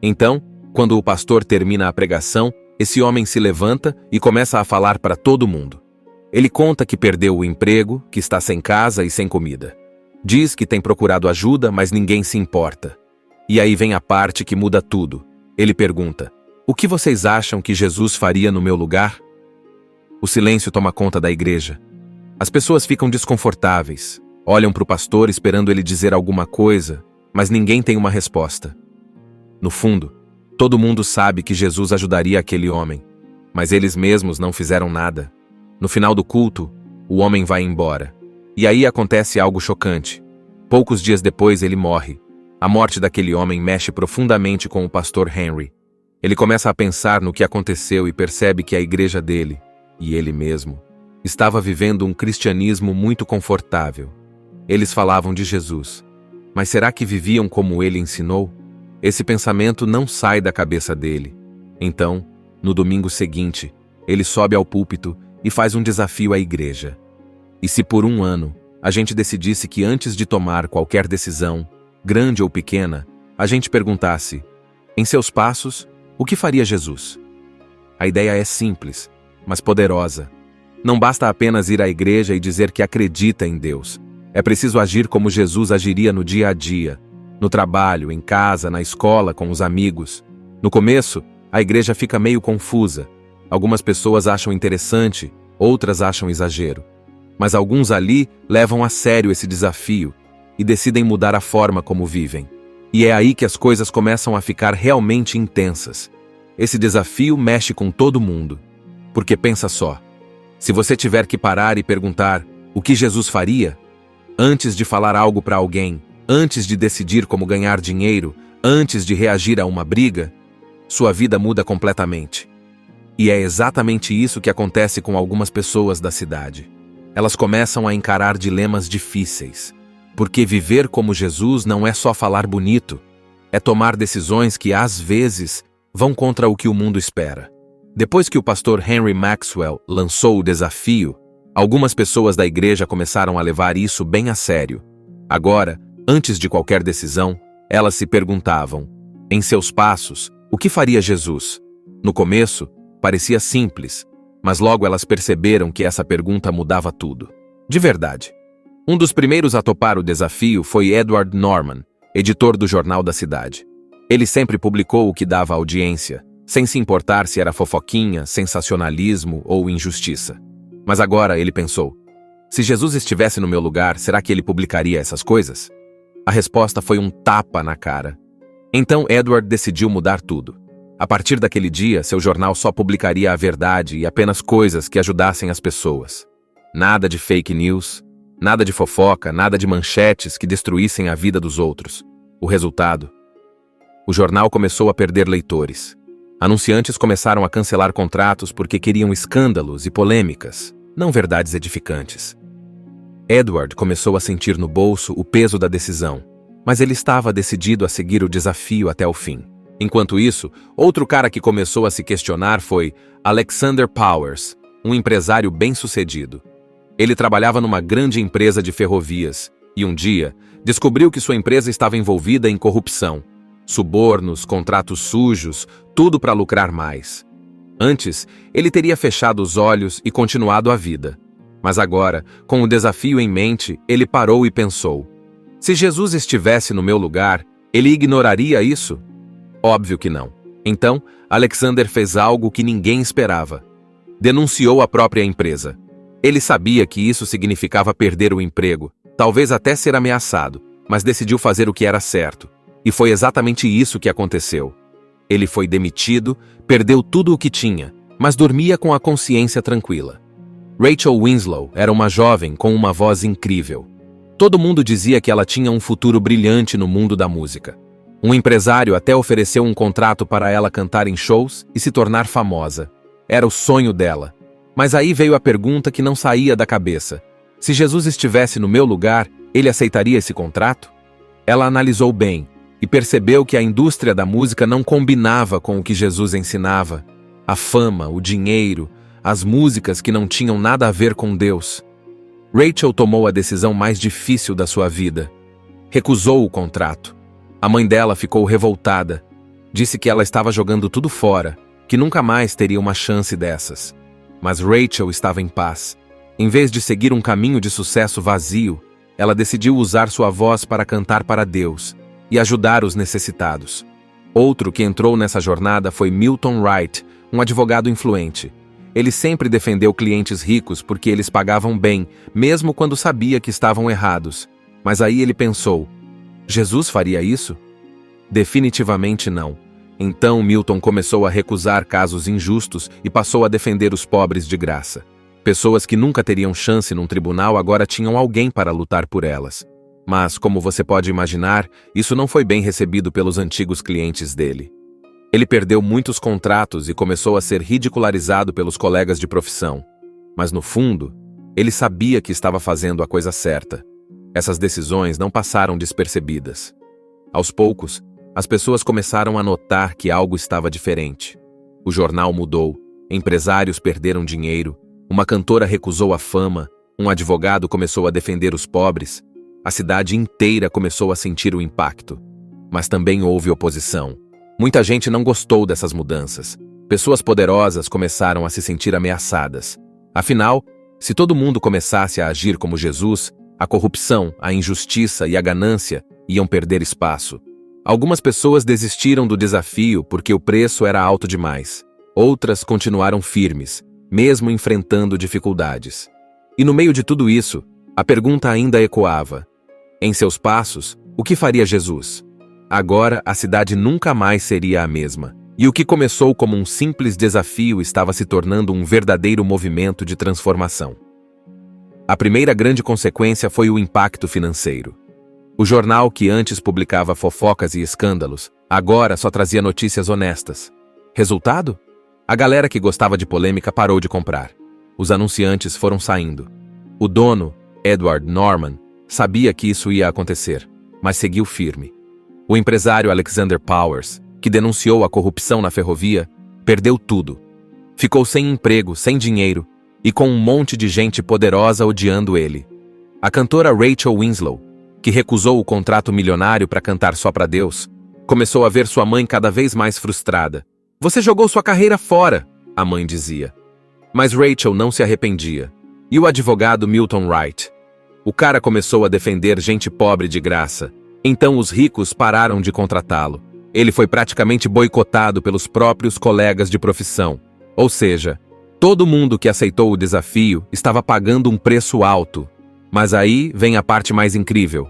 Então, quando o pastor termina a pregação, esse homem se levanta e começa a falar para todo mundo. Ele conta que perdeu o emprego, que está sem casa e sem comida. Diz que tem procurado ajuda, mas ninguém se importa. E aí vem a parte que muda tudo. Ele pergunta: o que vocês acham que Jesus faria no meu lugar? O silêncio toma conta da igreja. As pessoas ficam desconfortáveis, olham para o pastor esperando ele dizer alguma coisa, mas ninguém tem uma resposta. No fundo, todo mundo sabe que Jesus ajudaria aquele homem. mas eles mesmos não fizeram nada. No final do culto, o homem vai embora. E aí acontece algo chocante. Poucos dias depois ele morre. A morte daquele homem mexe profundamente com o pastor Henry. Ele começa a pensar no que aconteceu e percebe que a igreja dele, e ele mesmo, estava vivendo um cristianismo muito confortável. Eles falavam de Jesus, mas será que viviam como ele ensinou? Esse pensamento não sai da cabeça dele. Então, no domingo seguinte, ele sobe ao púlpito e faz um desafio à igreja. E se por um ano a gente decidisse que antes de tomar qualquer decisão, grande ou pequena, a gente perguntasse: em seus passos, o que faria Jesus? A ideia é simples, mas poderosa. Não basta apenas ir à igreja e dizer que acredita em Deus. É preciso agir como Jesus agiria no dia a dia, no trabalho, em casa, na escola, com os amigos. No começo, a igreja fica meio confusa. Algumas pessoas acham interessante, outras acham exagero. Mas alguns ali levam a sério esse desafio e decidem mudar a forma como vivem. E é aí que as coisas começam a ficar realmente intensas. Esse desafio mexe com todo mundo. Porque pensa só, se você tiver que parar e perguntar o que Jesus faria, antes de falar algo para alguém, antes de decidir como ganhar dinheiro, antes de reagir a uma briga, sua vida muda completamente. E é exatamente isso que acontece com algumas pessoas da cidade. Elas começam a encarar dilemas difíceis. Porque viver como Jesus não é só falar bonito, é tomar decisões que, às vezes, vão contra o que o mundo espera. Depois que o pastor Henry Maxwell lançou o desafio, algumas pessoas da igreja começaram a levar isso bem a sério. Agora, antes de qualquer decisão, elas se perguntavam: em seus passos, o que faria Jesus? No começo, parecia simples, mas logo elas perceberam que essa pergunta mudava tudo. De verdade. Um dos primeiros a topar o desafio foi Edward Norman, editor do jornal da cidade. Ele sempre publicou o que dava audiência, sem se importar se era fofoquinha, sensacionalismo ou injustiça. Mas agora ele pensou: se Jesus estivesse no meu lugar, será que ele publicaria essas coisas? A resposta foi um tapa na cara. Então Edward decidiu mudar tudo. A partir daquele dia, seu jornal só publicaria a verdade e apenas coisas que ajudassem as pessoas. Nada de fake news, nada de fofoca, nada de manchetes que destruíssem a vida dos outros. O resultado? O jornal começou a perder leitores. Anunciantes começaram a cancelar contratos porque queriam escândalos e polêmicas, não verdades edificantes. Edward começou a sentir no bolso o peso da decisão, mas ele estava decidido a seguir o desafio até o fim. Enquanto isso, outro cara que começou a se questionar foi Alexander Powers, um empresário bem-sucedido. Ele trabalhava numa grande empresa de ferrovias e um dia descobriu que sua empresa estava envolvida em corrupção. Subornos, contratos sujos, tudo para lucrar mais. Antes, ele teria fechado os olhos e continuado a vida. Mas agora, com o desafio em mente, ele parou e pensou: se Jesus estivesse no meu lugar, ele ignoraria isso? Óbvio que não. Então, Alexander fez algo que ninguém esperava. Denunciou a própria empresa. Ele sabia que isso significava perder o emprego, talvez até ser ameaçado, mas decidiu fazer o que era certo. E foi exatamente isso que aconteceu. Ele foi demitido, perdeu tudo o que tinha, mas dormia com a consciência tranquila. Rachel Winslow era uma jovem com uma voz incrível. Todo mundo dizia que ela tinha um futuro brilhante no mundo da música. Um empresário até ofereceu um contrato para ela cantar em shows e se tornar famosa. Era o sonho dela. Mas aí veio a pergunta que não saía da cabeça: se Jesus estivesse no meu lugar, ele aceitaria esse contrato? Ela analisou bem e percebeu que a indústria da música não combinava com o que Jesus ensinava. A fama, o dinheiro, as músicas que não tinham nada a ver com Deus. Rachel tomou a decisão mais difícil da sua vida. Recusou o contrato. A mãe dela ficou revoltada. Disse que ela estava jogando tudo fora, que nunca mais teria uma chance dessas. Mas Rachel estava em paz. Em vez de seguir um caminho de sucesso vazio, ela decidiu usar sua voz para cantar para Deus e ajudar os necessitados. Outro que entrou nessa jornada foi Milton Wright, um advogado influente. Ele sempre defendeu clientes ricos porque eles pagavam bem, mesmo quando sabia que estavam errados. Mas aí ele pensou: Jesus faria isso? Definitivamente não. Então Milton começou a recusar casos injustos e passou a defender os pobres de graça. Pessoas que nunca teriam chance num tribunal agora tinham alguém para lutar por elas. Mas, como você pode imaginar, isso não foi bem recebido pelos antigos clientes dele. Ele perdeu muitos contratos e começou a ser ridicularizado pelos colegas de profissão. Mas, no fundo, ele sabia que estava fazendo a coisa certa. Essas decisões não passaram despercebidas. Aos poucos, as pessoas começaram a notar que algo estava diferente. O jornal mudou, empresários perderam dinheiro, uma cantora recusou a fama, um advogado começou a defender os pobres, a cidade inteira começou a sentir o impacto. Mas também houve oposição. Muita gente não gostou dessas mudanças. Pessoas poderosas começaram a se sentir ameaçadas. Afinal, se todo mundo começasse a agir como Jesus, a corrupção, a injustiça e a ganância iam perder espaço. Algumas pessoas desistiram do desafio porque o preço era alto demais. Outras continuaram firmes, mesmo enfrentando dificuldades. E no meio de tudo isso, a pergunta ainda ecoava. Em seus passos, o que faria Jesus? Agora a cidade nunca mais seria a mesma. E o que começou como um simples desafio estava se tornando um verdadeiro movimento de transformação. A primeira grande consequência foi o impacto financeiro. O jornal que antes publicava fofocas e escândalos, agora só trazia notícias honestas. Resultado? A galera que gostava de polêmica parou de comprar. Os anunciantes foram saindo. O dono, Edward Norman, sabia que isso ia acontecer, mas seguiu firme. O empresário Alexander Powers, que denunciou a corrupção na ferrovia, perdeu tudo. Ficou sem emprego, sem dinheiro e com um monte de gente poderosa odiando ele. A cantora Rachel Winslow, que recusou o contrato milionário para cantar só para Deus, começou a ver sua mãe cada vez mais frustrada. "Você jogou sua carreira fora", a mãe dizia. Mas Rachel não se arrependia. E o advogado Milton Wright? O cara começou a defender gente pobre de graça. Então os ricos pararam de contratá-lo. Ele foi praticamente boicotado pelos próprios colegas de profissão. Ou seja, todo mundo que aceitou o desafio estava pagando um preço alto. Mas aí vem a parte mais incrível.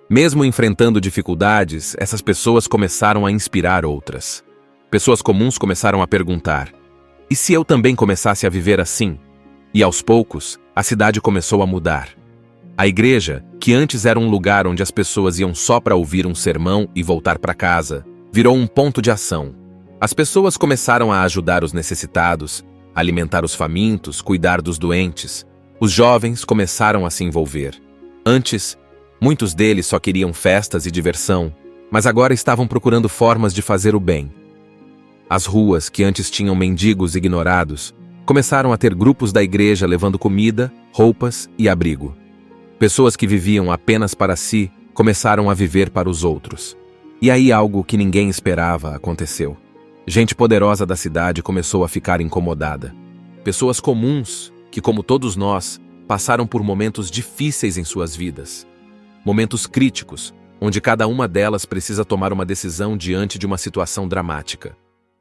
Mesmo enfrentando dificuldades, essas pessoas começaram a inspirar outras. Pessoas comuns começaram a perguntar: e se eu também começasse a viver assim? E aos poucos, a cidade começou a mudar. A igreja, que antes era um lugar onde as pessoas iam só para ouvir um sermão e voltar para casa, virou um ponto de ação. As pessoas começaram a ajudar os necessitados, alimentar os famintos, cuidar dos doentes. Os jovens começaram a se envolver. Antes, muitos deles só queriam festas e diversão, mas agora estavam procurando formas de fazer o bem. As ruas, que antes tinham mendigos ignorados, começaram a ter grupos da igreja levando comida, roupas e abrigo. Pessoas que viviam apenas para si começaram a viver para os outros. E aí algo que ninguém esperava aconteceu. Gente poderosa da cidade começou a ficar incomodada. Pessoas comuns, que como todos nós, passaram por momentos difíceis em suas vidas. Momentos críticos, onde cada uma delas precisa tomar uma decisão diante de uma situação dramática.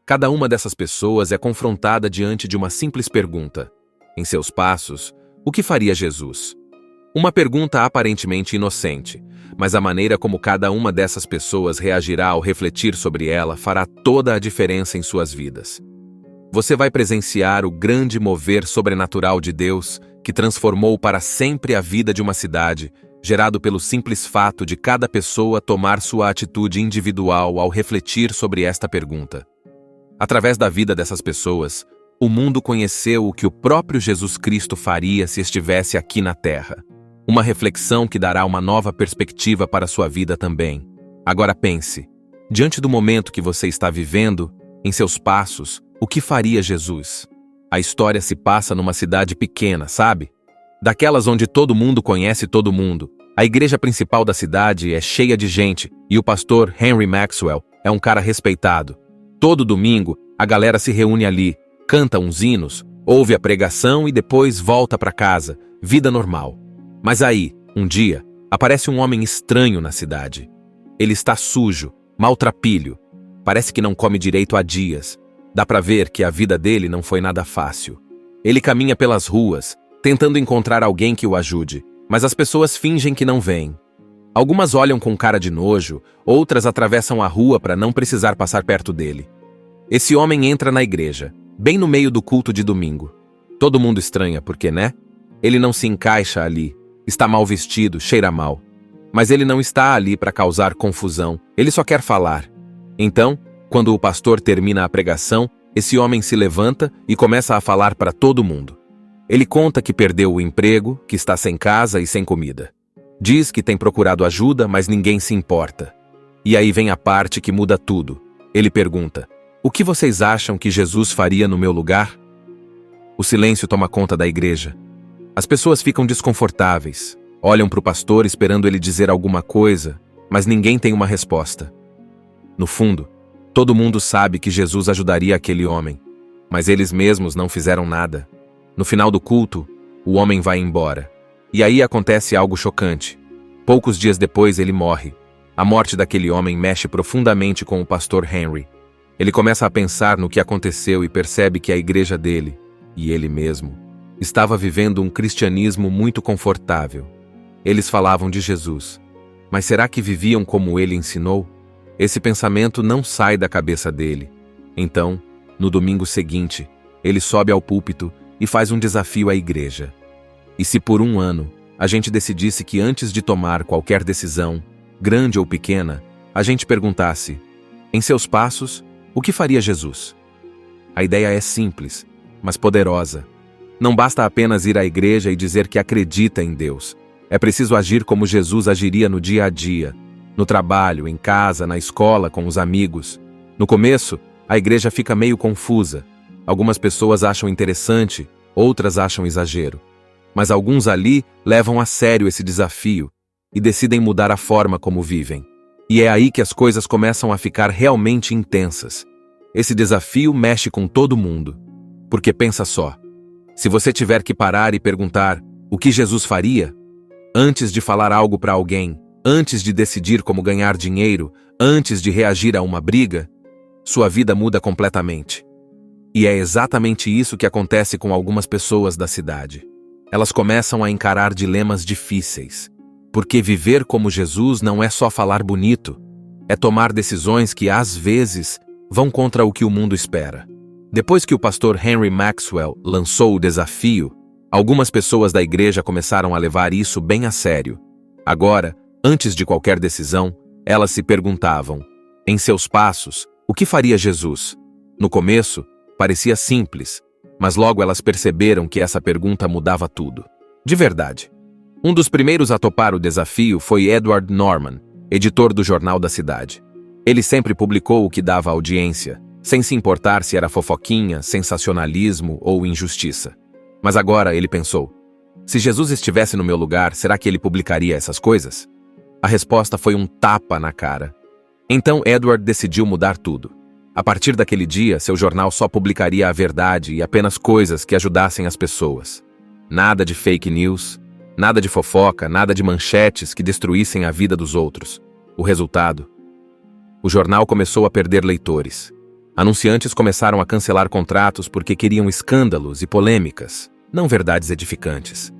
Cada uma dessas pessoas é confrontada diante de uma simples pergunta. Em seus passos, o que faria Jesus? Uma pergunta aparentemente inocente, mas a maneira como cada uma dessas pessoas reagirá ao refletir sobre ela fará toda a diferença em suas vidas. Você vai presenciar o grande mover sobrenatural de Deus que transformou para sempre a vida de uma cidade, gerado pelo simples fato de cada pessoa tomar sua atitude individual ao refletir sobre esta pergunta. Através da vida dessas pessoas, o mundo conheceu o que o próprio Jesus Cristo faria se estivesse aqui na Terra. Uma reflexão que dará uma nova perspectiva para sua vida também. Agora pense, diante do momento que você está vivendo, em seus passos, o que faria Jesus? A história se passa numa cidade pequena, sabe? Daquelas onde todo mundo conhece todo mundo. A igreja principal da cidade é cheia de gente e o pastor Henry Maxwell é um cara respeitado. Todo domingo, a galera se reúne ali, canta uns hinos, ouve a pregação e depois volta para casa, vida normal. Mas aí, um dia, aparece um homem estranho na cidade. Ele está sujo, maltrapilho, parece que não come direito há dias. Dá pra ver que a vida dele não foi nada fácil. Ele caminha pelas ruas, tentando encontrar alguém que o ajude, mas as pessoas fingem que não veem. Algumas olham com cara de nojo, outras atravessam a rua para não precisar passar perto dele. Esse homem entra na igreja, bem no meio do culto de domingo. Todo mundo estranha, porque, né? Ele não se encaixa ali, está mal vestido, cheira mal. Mas ele não está ali para causar confusão, ele só quer falar. Então, quando o pastor termina a pregação, esse homem se levanta e começa a falar para todo mundo. Ele conta que perdeu o emprego, que está sem casa e sem comida. Diz que tem procurado ajuda, mas ninguém se importa. E aí vem a parte que muda tudo. Ele pergunta: "O que vocês acham que Jesus faria no meu lugar?" O silêncio toma conta da igreja. As pessoas ficam desconfortáveis, olham para o pastor esperando ele dizer alguma coisa, mas ninguém tem uma resposta. No fundo, todo mundo sabe que Jesus ajudaria aquele homem, mas eles mesmos não fizeram nada. No final do culto, o homem vai embora. E aí acontece algo chocante. Poucos dias depois ele morre. A morte daquele homem mexe profundamente com o pastor Henry. Ele começa a pensar no que aconteceu e percebe que a igreja dele, e ele mesmo, estava vivendo um cristianismo muito confortável. Eles falavam de Jesus, mas será que viviam como ele ensinou? Esse pensamento não sai da cabeça dele. Então, no domingo seguinte, ele sobe ao púlpito e faz um desafio à igreja. E se por um ano a gente decidisse que antes de tomar qualquer decisão, grande ou pequena, a gente perguntasse: em seus passos, o que faria Jesus? A ideia é simples, mas poderosa. Não basta apenas ir à igreja e dizer que acredita em Deus. É preciso agir como Jesus agiria no dia a dia, no trabalho, em casa, na escola, com os amigos. No começo, a igreja fica meio confusa. Algumas pessoas acham interessante, outras acham exagero. Mas alguns ali levam a sério esse desafio e decidem mudar a forma como vivem. E é aí que as coisas começam a ficar realmente intensas. Esse desafio mexe com todo mundo. Porque pensa só, se você tiver que parar e perguntar o que Jesus faria, antes de falar algo para alguém, antes de decidir como ganhar dinheiro, antes de reagir a uma briga, sua vida muda completamente. E é exatamente isso que acontece com algumas pessoas da cidade. Elas começam a encarar dilemas difíceis. Porque viver como Jesus não é só falar bonito, é tomar decisões que, às vezes, vão contra o que o mundo espera. Depois que o pastor Henry Maxwell lançou o desafio, algumas pessoas da igreja começaram a levar isso bem a sério. Agora, antes de qualquer decisão, elas se perguntavam: em seus passos, o que faria Jesus? No começo, parecia simples, mas logo elas perceberam que essa pergunta mudava tudo. De verdade. Um dos primeiros a topar o desafio foi Edward Norman, editor do jornal da cidade. Ele sempre publicou o que dava audiência, sem se importar se era fofoquinha, sensacionalismo ou injustiça. Mas agora ele pensou: se Jesus estivesse no meu lugar, será que ele publicaria essas coisas? A resposta foi um tapa na cara. Então Edward decidiu mudar tudo. A partir daquele dia, seu jornal só publicaria a verdade e apenas coisas que ajudassem as pessoas. Nada de fake news, nada de fofoca, nada de manchetes que destruíssem a vida dos outros. O resultado? O jornal começou a perder leitores. Anunciantes começaram a cancelar contratos porque queriam escândalos e polêmicas, não verdades edificantes.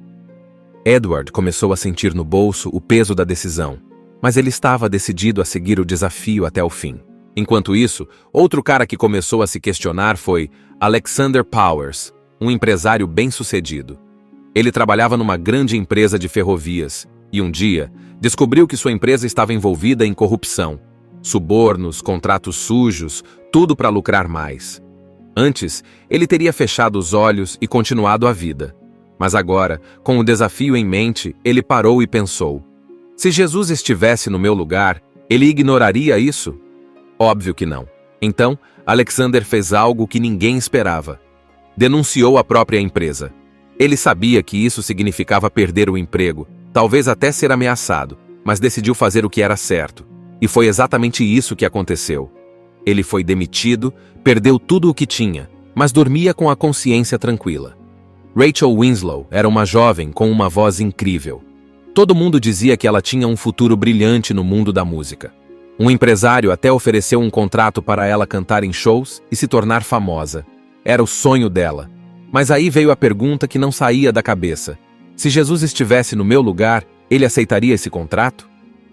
Edward começou a sentir no bolso o peso da decisão, mas ele estava decidido a seguir o desafio até o fim. Enquanto isso, outro cara que começou a se questionar foi Alexander Powers, um empresário bem-sucedido. Ele trabalhava numa grande empresa de ferrovias e um dia descobriu que sua empresa estava envolvida em corrupção, subornos, contratos sujos, tudo para lucrar mais. Antes, ele teria fechado os olhos e continuado a vida. Mas agora, com o desafio em mente, ele parou e pensou: se Jesus estivesse no meu lugar, ele ignoraria isso? Óbvio que não. Então, Alexander fez algo que ninguém esperava. Denunciou a própria empresa. Ele sabia que isso significava perder o emprego, talvez até ser ameaçado, mas decidiu fazer o que era certo. E foi exatamente isso que aconteceu. Ele foi demitido, perdeu tudo o que tinha, mas dormia com a consciência tranquila. Rachel Winslow era uma jovem com uma voz incrível. Todo mundo dizia que ela tinha um futuro brilhante no mundo da música. Um empresário até ofereceu um contrato para ela cantar em shows e se tornar famosa. Era o sonho dela. Mas aí veio a pergunta que não saía da cabeça: se Jesus estivesse no meu lugar, ele aceitaria esse contrato?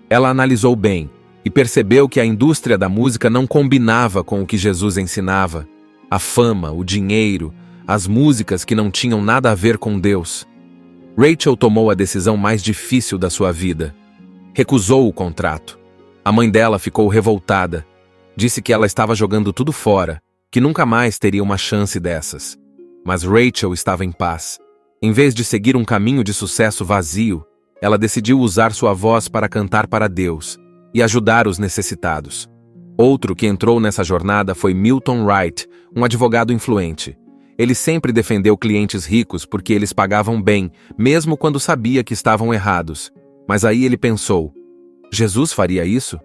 Ela analisou bem e percebeu que a indústria da música não combinava com o que Jesus ensinava. A fama, o dinheiro, as músicas que não tinham nada a ver com Deus. Rachel tomou a decisão mais difícil da sua vida. Recusou o contrato. A mãe dela ficou revoltada. Disse que ela estava jogando tudo fora, que nunca mais teria uma chance dessas. Mas Rachel estava em paz. Em vez de seguir um caminho de sucesso vazio, ela decidiu usar sua voz para cantar para Deus e ajudar os necessitados. Outro que entrou nessa jornada foi Milton Wright, um advogado influente. Ele sempre defendeu clientes ricos porque eles pagavam bem, mesmo quando sabia que estavam errados. Mas aí ele pensou: Jesus faria isso?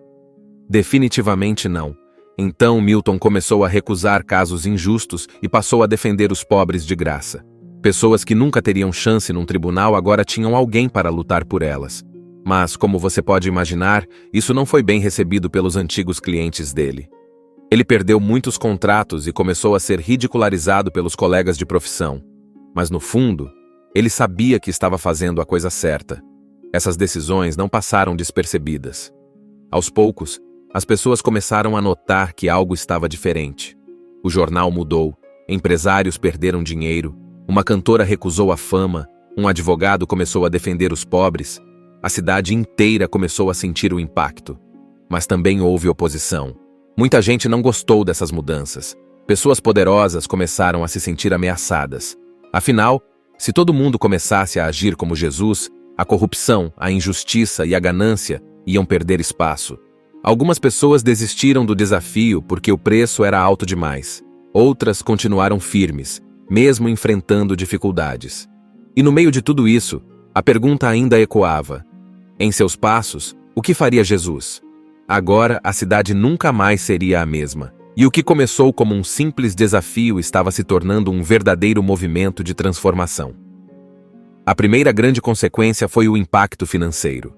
Definitivamente não. Então Milton começou a recusar casos injustos e passou a defender os pobres de graça. Pessoas que nunca teriam chance num tribunal agora tinham alguém para lutar por elas. Mas, como você pode imaginar, isso não foi bem recebido pelos antigos clientes dele. Ele perdeu muitos contratos e começou a ser ridicularizado pelos colegas de profissão. Mas, no fundo, ele sabia que estava fazendo a coisa certa. Essas decisões não passaram despercebidas. Aos poucos, as pessoas começaram a notar que algo estava diferente. O jornal mudou, empresários perderam dinheiro, uma cantora recusou a fama, um advogado começou a defender os pobres, a cidade inteira começou a sentir o impacto. Mas também houve oposição. Muita gente não gostou dessas mudanças. Pessoas poderosas começaram a se sentir ameaçadas. Afinal, se todo mundo começasse a agir como Jesus, a corrupção, a injustiça e a ganância iam perder espaço. Algumas pessoas desistiram do desafio porque o preço era alto demais. Outras continuaram firmes, mesmo enfrentando dificuldades. E no meio de tudo isso, a pergunta ainda ecoava: em seus passos, o que faria Jesus? Agora a cidade nunca mais seria a mesma. E o que começou como um simples desafio estava se tornando um verdadeiro movimento de transformação. A primeira grande consequência foi o impacto financeiro.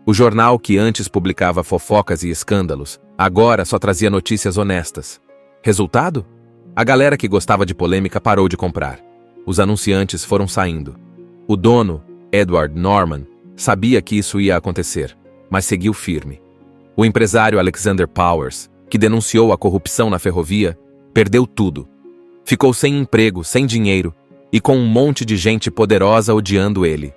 O jornal que antes publicava fofocas e escândalos, agora só trazia notícias honestas. Resultado? A galera que gostava de polêmica parou de comprar. Os anunciantes foram saindo. O dono, Edward Norman, sabia que isso ia acontecer, mas seguiu firme. O empresário Alexander Powers, que denunciou a corrupção na ferrovia, perdeu tudo. Ficou sem emprego, sem dinheiro e com um monte de gente poderosa odiando ele.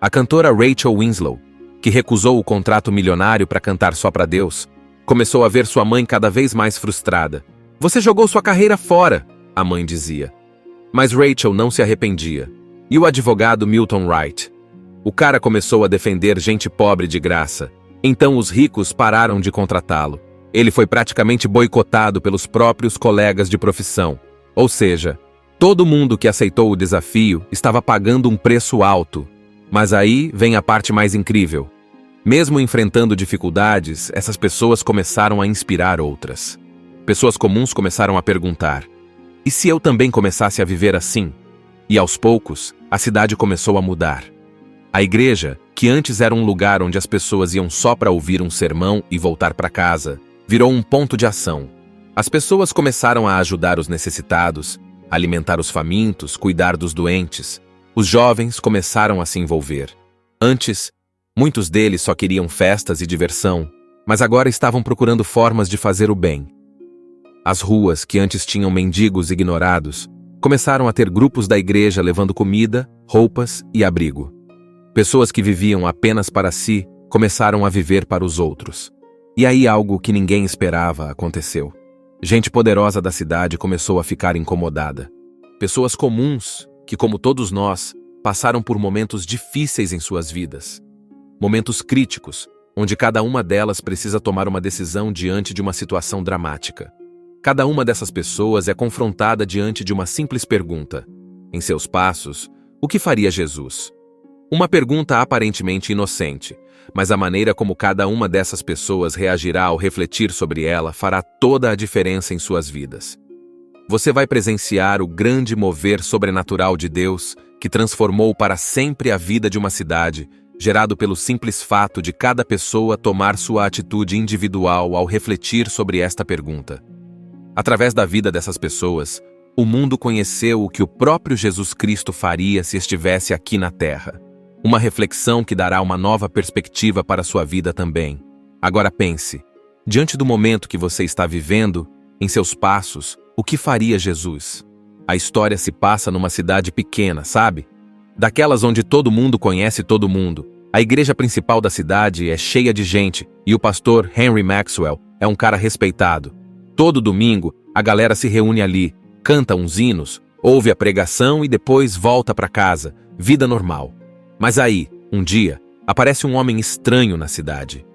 A cantora Rachel Winslow, que recusou o contrato milionário para cantar só para Deus, começou a ver sua mãe cada vez mais frustrada. Você jogou sua carreira fora, a mãe dizia. Mas Rachel não se arrependia. E o advogado Milton Wright? O cara começou a defender gente pobre de graça. Então os ricos pararam de contratá-lo. Ele foi praticamente boicotado pelos próprios colegas de profissão. Ou seja, todo mundo que aceitou o desafio estava pagando um preço alto. Mas aí vem a parte mais incrível. Mesmo enfrentando dificuldades, essas pessoas começaram a inspirar outras. Pessoas comuns começaram a perguntar: e se eu também começasse a viver assim? E aos poucos, a cidade começou a mudar. A igreja, que antes era um lugar onde as pessoas iam só para ouvir um sermão e voltar para casa, virou um ponto de ação. As pessoas começaram a ajudar os necessitados, alimentar os famintos, cuidar dos doentes. Os jovens começaram a se envolver. Antes, muitos deles só queriam festas e diversão, mas agora estavam procurando formas de fazer o bem. As ruas, que antes tinham mendigos ignorados, começaram a ter grupos da igreja levando comida, roupas e abrigo. Pessoas que viviam apenas para si começaram a viver para os outros. E aí algo que ninguém esperava aconteceu. Gente poderosa da cidade começou a ficar incomodada. Pessoas comuns, que como todos nós, passaram por momentos difíceis em suas vidas. Momentos críticos, onde cada uma delas precisa tomar uma decisão diante de uma situação dramática. Cada uma dessas pessoas é confrontada diante de uma simples pergunta: em seus passos, o que faria Jesus? Uma pergunta aparentemente inocente, mas a maneira como cada uma dessas pessoas reagirá ao refletir sobre ela fará toda a diferença em suas vidas. Você vai presenciar o grande mover sobrenatural de Deus que transformou para sempre a vida de uma cidade, gerado pelo simples fato de cada pessoa tomar sua atitude individual ao refletir sobre esta pergunta. Através da vida dessas pessoas, o mundo conheceu o que o próprio Jesus Cristo faria se estivesse aqui na Terra. Uma reflexão que dará uma nova perspectiva para a sua vida também. Agora pense, diante do momento que você está vivendo, em seus passos, o que faria Jesus? A história se passa numa cidade pequena, sabe? Daquelas onde todo mundo conhece todo mundo. A igreja principal da cidade é cheia de gente e o pastor Henry Maxwell é um cara respeitado. Todo domingo, a galera se reúne ali, canta uns hinos, ouve a pregação e depois volta para casa, vida normal. Mas aí, um dia, aparece um homem estranho na cidade.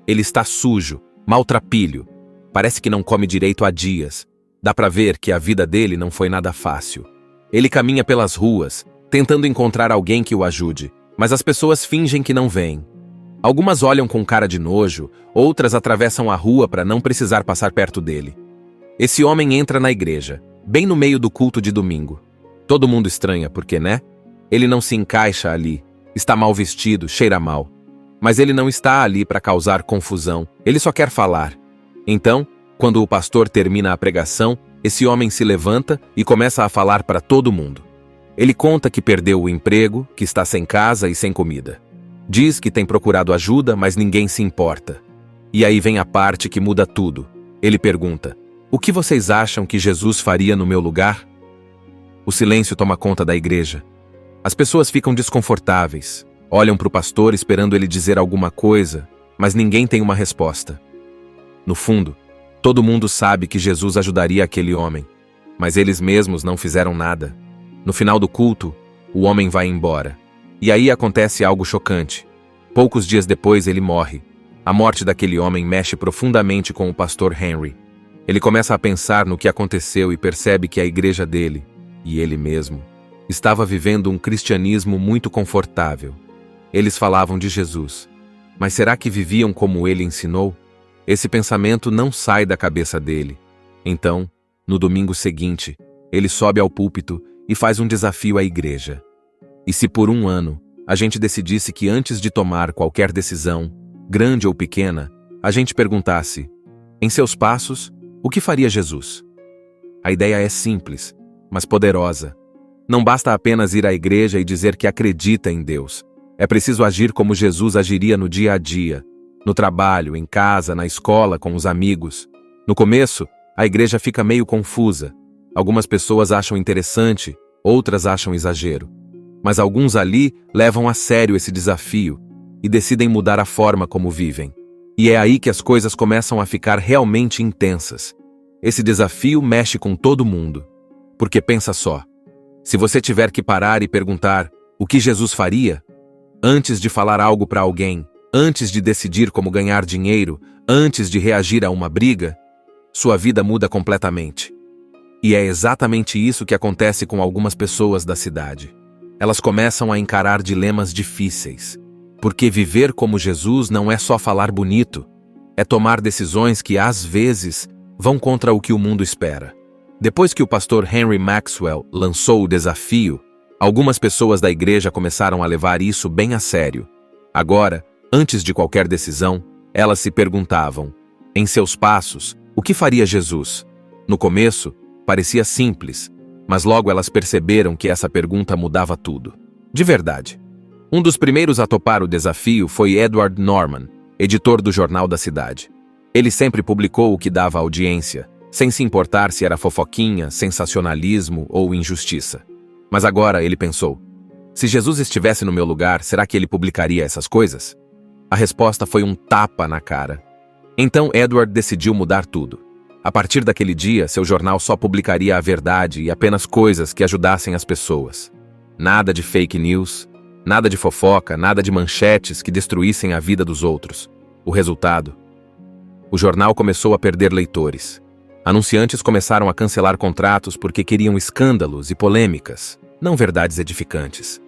Ele está sujo, maltrapilho, parece que não come direito há dias. Dá pra ver que a vida dele não foi nada fácil. Ele caminha pelas ruas, tentando encontrar alguém que o ajude, mas as pessoas fingem que não veem. Algumas olham com cara de nojo, outras atravessam a rua para não precisar passar perto dele. Esse homem entra na igreja, bem no meio do culto de domingo. Todo mundo estranha, porque, né? Ele não se encaixa ali, está mal vestido, cheira mal. Mas ele não está ali para causar confusão, ele só quer falar. Então, quando o pastor termina a pregação, esse homem se levanta e começa a falar para todo mundo. Ele conta que perdeu o emprego, que está sem casa e sem comida. Diz que tem procurado ajuda, mas ninguém se importa. E aí vem a parte que muda tudo. Ele pergunta: "O que vocês acham que Jesus faria no meu lugar?" O silêncio toma conta da igreja. As pessoas ficam desconfortáveis, olham para o pastor esperando ele dizer alguma coisa, mas ninguém tem uma resposta. No fundo, todo mundo sabe que Jesus ajudaria aquele homem, mas eles mesmos não fizeram nada. No final do culto, o homem vai embora. E aí acontece algo chocante. Poucos dias depois ele morre. A morte daquele homem mexe profundamente com o pastor Henry. Ele começa a pensar no que aconteceu e percebe que a igreja dele, e ele mesmo, estava vivendo um cristianismo muito confortável. Eles falavam de Jesus, mas será que viviam como ele ensinou? Esse pensamento não sai da cabeça dele. Então, no domingo seguinte, ele sobe ao púlpito e faz um desafio à igreja. E se por um ano a gente decidisse que antes de tomar qualquer decisão, grande ou pequena, a gente perguntasse: em seus passos, o que faria Jesus? A ideia é simples, mas poderosa. Não basta apenas ir à igreja e dizer que acredita em Deus. É preciso agir como Jesus agiria no dia a dia, no trabalho, em casa, na escola, com os amigos. No começo, a igreja fica meio confusa. Algumas pessoas acham interessante, outras acham exagero. Mas alguns ali levam a sério esse desafio e decidem mudar a forma como vivem. E é aí que as coisas começam a ficar realmente intensas. Esse desafio mexe com todo mundo. Porque pensa só, se você tiver que parar e perguntar o que Jesus faria, antes de falar algo para alguém, antes de decidir como ganhar dinheiro, antes de reagir a uma briga, sua vida muda completamente. E é exatamente isso que acontece com algumas pessoas da cidade. Elas começam a encarar dilemas difíceis. Porque viver como Jesus não é só falar bonito, é tomar decisões que, às vezes, vão contra o que o mundo espera. Depois que o pastor Henry Maxwell lançou o desafio, algumas pessoas da igreja começaram a levar isso bem a sério. Agora, antes de qualquer decisão, elas se perguntavam: em seus passos, o que faria Jesus? No começo, parecia simples, mas logo elas perceberam que essa pergunta mudava tudo. De verdade. Um dos primeiros a topar o desafio foi Edward Norman, editor do jornal da cidade. Ele sempre publicou o que dava audiência, sem se importar se era fofoquinha, sensacionalismo ou injustiça. Mas agora ele pensou: se Jesus estivesse no meu lugar, será que ele publicaria essas coisas? A resposta foi um tapa na cara. Então Edward decidiu mudar tudo. A partir daquele dia, seu jornal só publicaria a verdade e apenas coisas que ajudassem as pessoas. Nada de fake news, nada de fofoca, nada de manchetes que destruíssem a vida dos outros. O resultado? O jornal começou a perder leitores. Anunciantes começaram a cancelar contratos porque queriam escândalos e polêmicas, não verdades edificantes.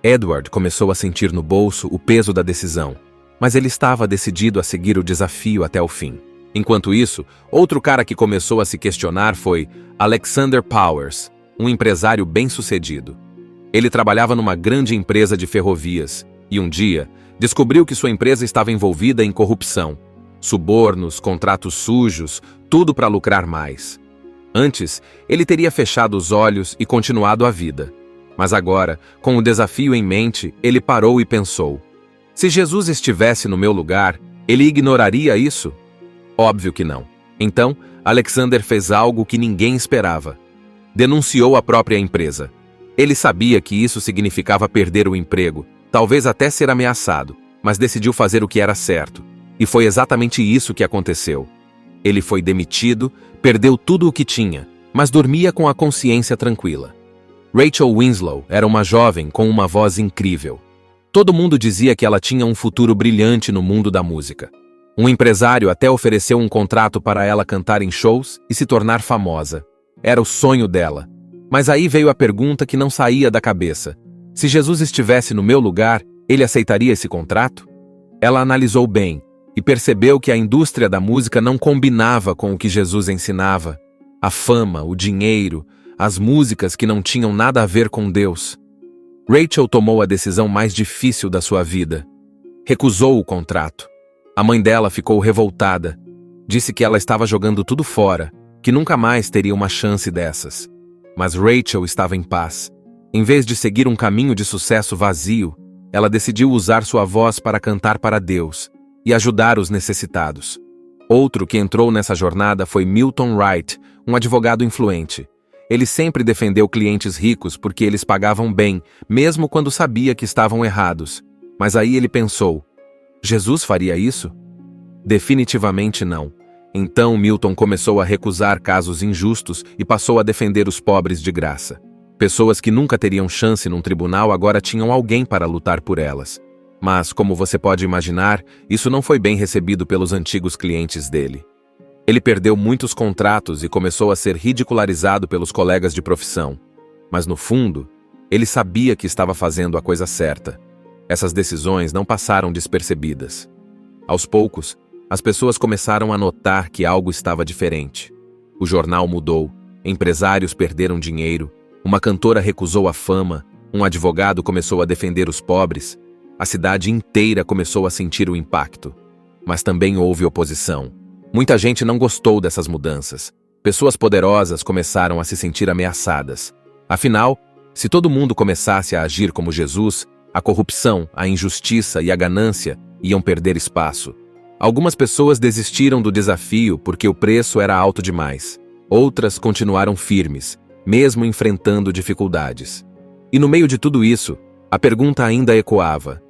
Edward começou a sentir no bolso o peso da decisão, mas ele estava decidido a seguir o desafio até o fim. Enquanto isso, outro cara que começou a se questionar foi Alexander Powers, um empresário bem-sucedido. Ele trabalhava numa grande empresa de ferrovias e um dia descobriu que sua empresa estava envolvida em corrupção. Subornos, contratos sujos, tudo para lucrar mais. Antes, ele teria fechado os olhos e continuado a vida. Mas agora, com o desafio em mente, ele parou e pensou: se Jesus estivesse no meu lugar, ele ignoraria isso? Óbvio que não. Então, Alexander fez algo que ninguém esperava. Denunciou a própria empresa. Ele sabia que isso significava perder o emprego, talvez até ser ameaçado, mas decidiu fazer o que era certo. E foi exatamente isso que aconteceu. Ele foi demitido, perdeu tudo o que tinha, mas dormia com a consciência tranquila. Rachel Winslow era uma jovem com uma voz incrível. Todo mundo dizia que ela tinha um futuro brilhante no mundo da música. Um empresário até ofereceu um contrato para ela cantar em shows e se tornar famosa. Era o sonho dela. Mas aí veio a pergunta que não saía da cabeça. Se Jesus estivesse no meu lugar, ele aceitaria esse contrato? Ela analisou bem e percebeu que a indústria da música não combinava com o que Jesus ensinava. A fama, o dinheiro, as músicas que não tinham nada a ver com Deus. Rachel tomou a decisão mais difícil da sua vida. Recusou o contrato. A mãe dela ficou revoltada. Disse que ela estava jogando tudo fora, que nunca mais teria uma chance dessas. Mas Rachel estava em paz. Em vez de seguir um caminho de sucesso vazio, ela decidiu usar sua voz para cantar para Deus e ajudar os necessitados. Outro que entrou nessa jornada foi Milton Wright, um advogado influente. Ele sempre defendeu clientes ricos porque eles pagavam bem, mesmo quando sabia que estavam errados. Mas aí ele pensou: Jesus faria isso? Definitivamente não. Então Milton começou a recusar casos injustos e passou a defender os pobres de graça. Pessoas que nunca teriam chance num tribunal agora tinham alguém para lutar por elas. Mas, como você pode imaginar, isso não foi bem recebido pelos antigos clientes dele. Ele perdeu muitos contratos e começou a ser ridicularizado pelos colegas de profissão. Mas no fundo, ele sabia que estava fazendo a coisa certa. Essas decisões não passaram despercebidas. Aos poucos, as pessoas começaram a notar que algo estava diferente. O jornal mudou, empresários perderam dinheiro, uma cantora recusou a fama, um advogado começou a defender os pobres, a cidade inteira começou a sentir o impacto. Mas também houve oposição. Muita gente não gostou dessas mudanças. Pessoas poderosas começaram a se sentir ameaçadas. Afinal, se todo mundo começasse a agir como Jesus, a corrupção, a injustiça e a ganância iam perder espaço. Algumas pessoas desistiram do desafio porque o preço era alto demais. Outras continuaram firmes, mesmo enfrentando dificuldades. E no meio de tudo isso, a pergunta ainda ecoava.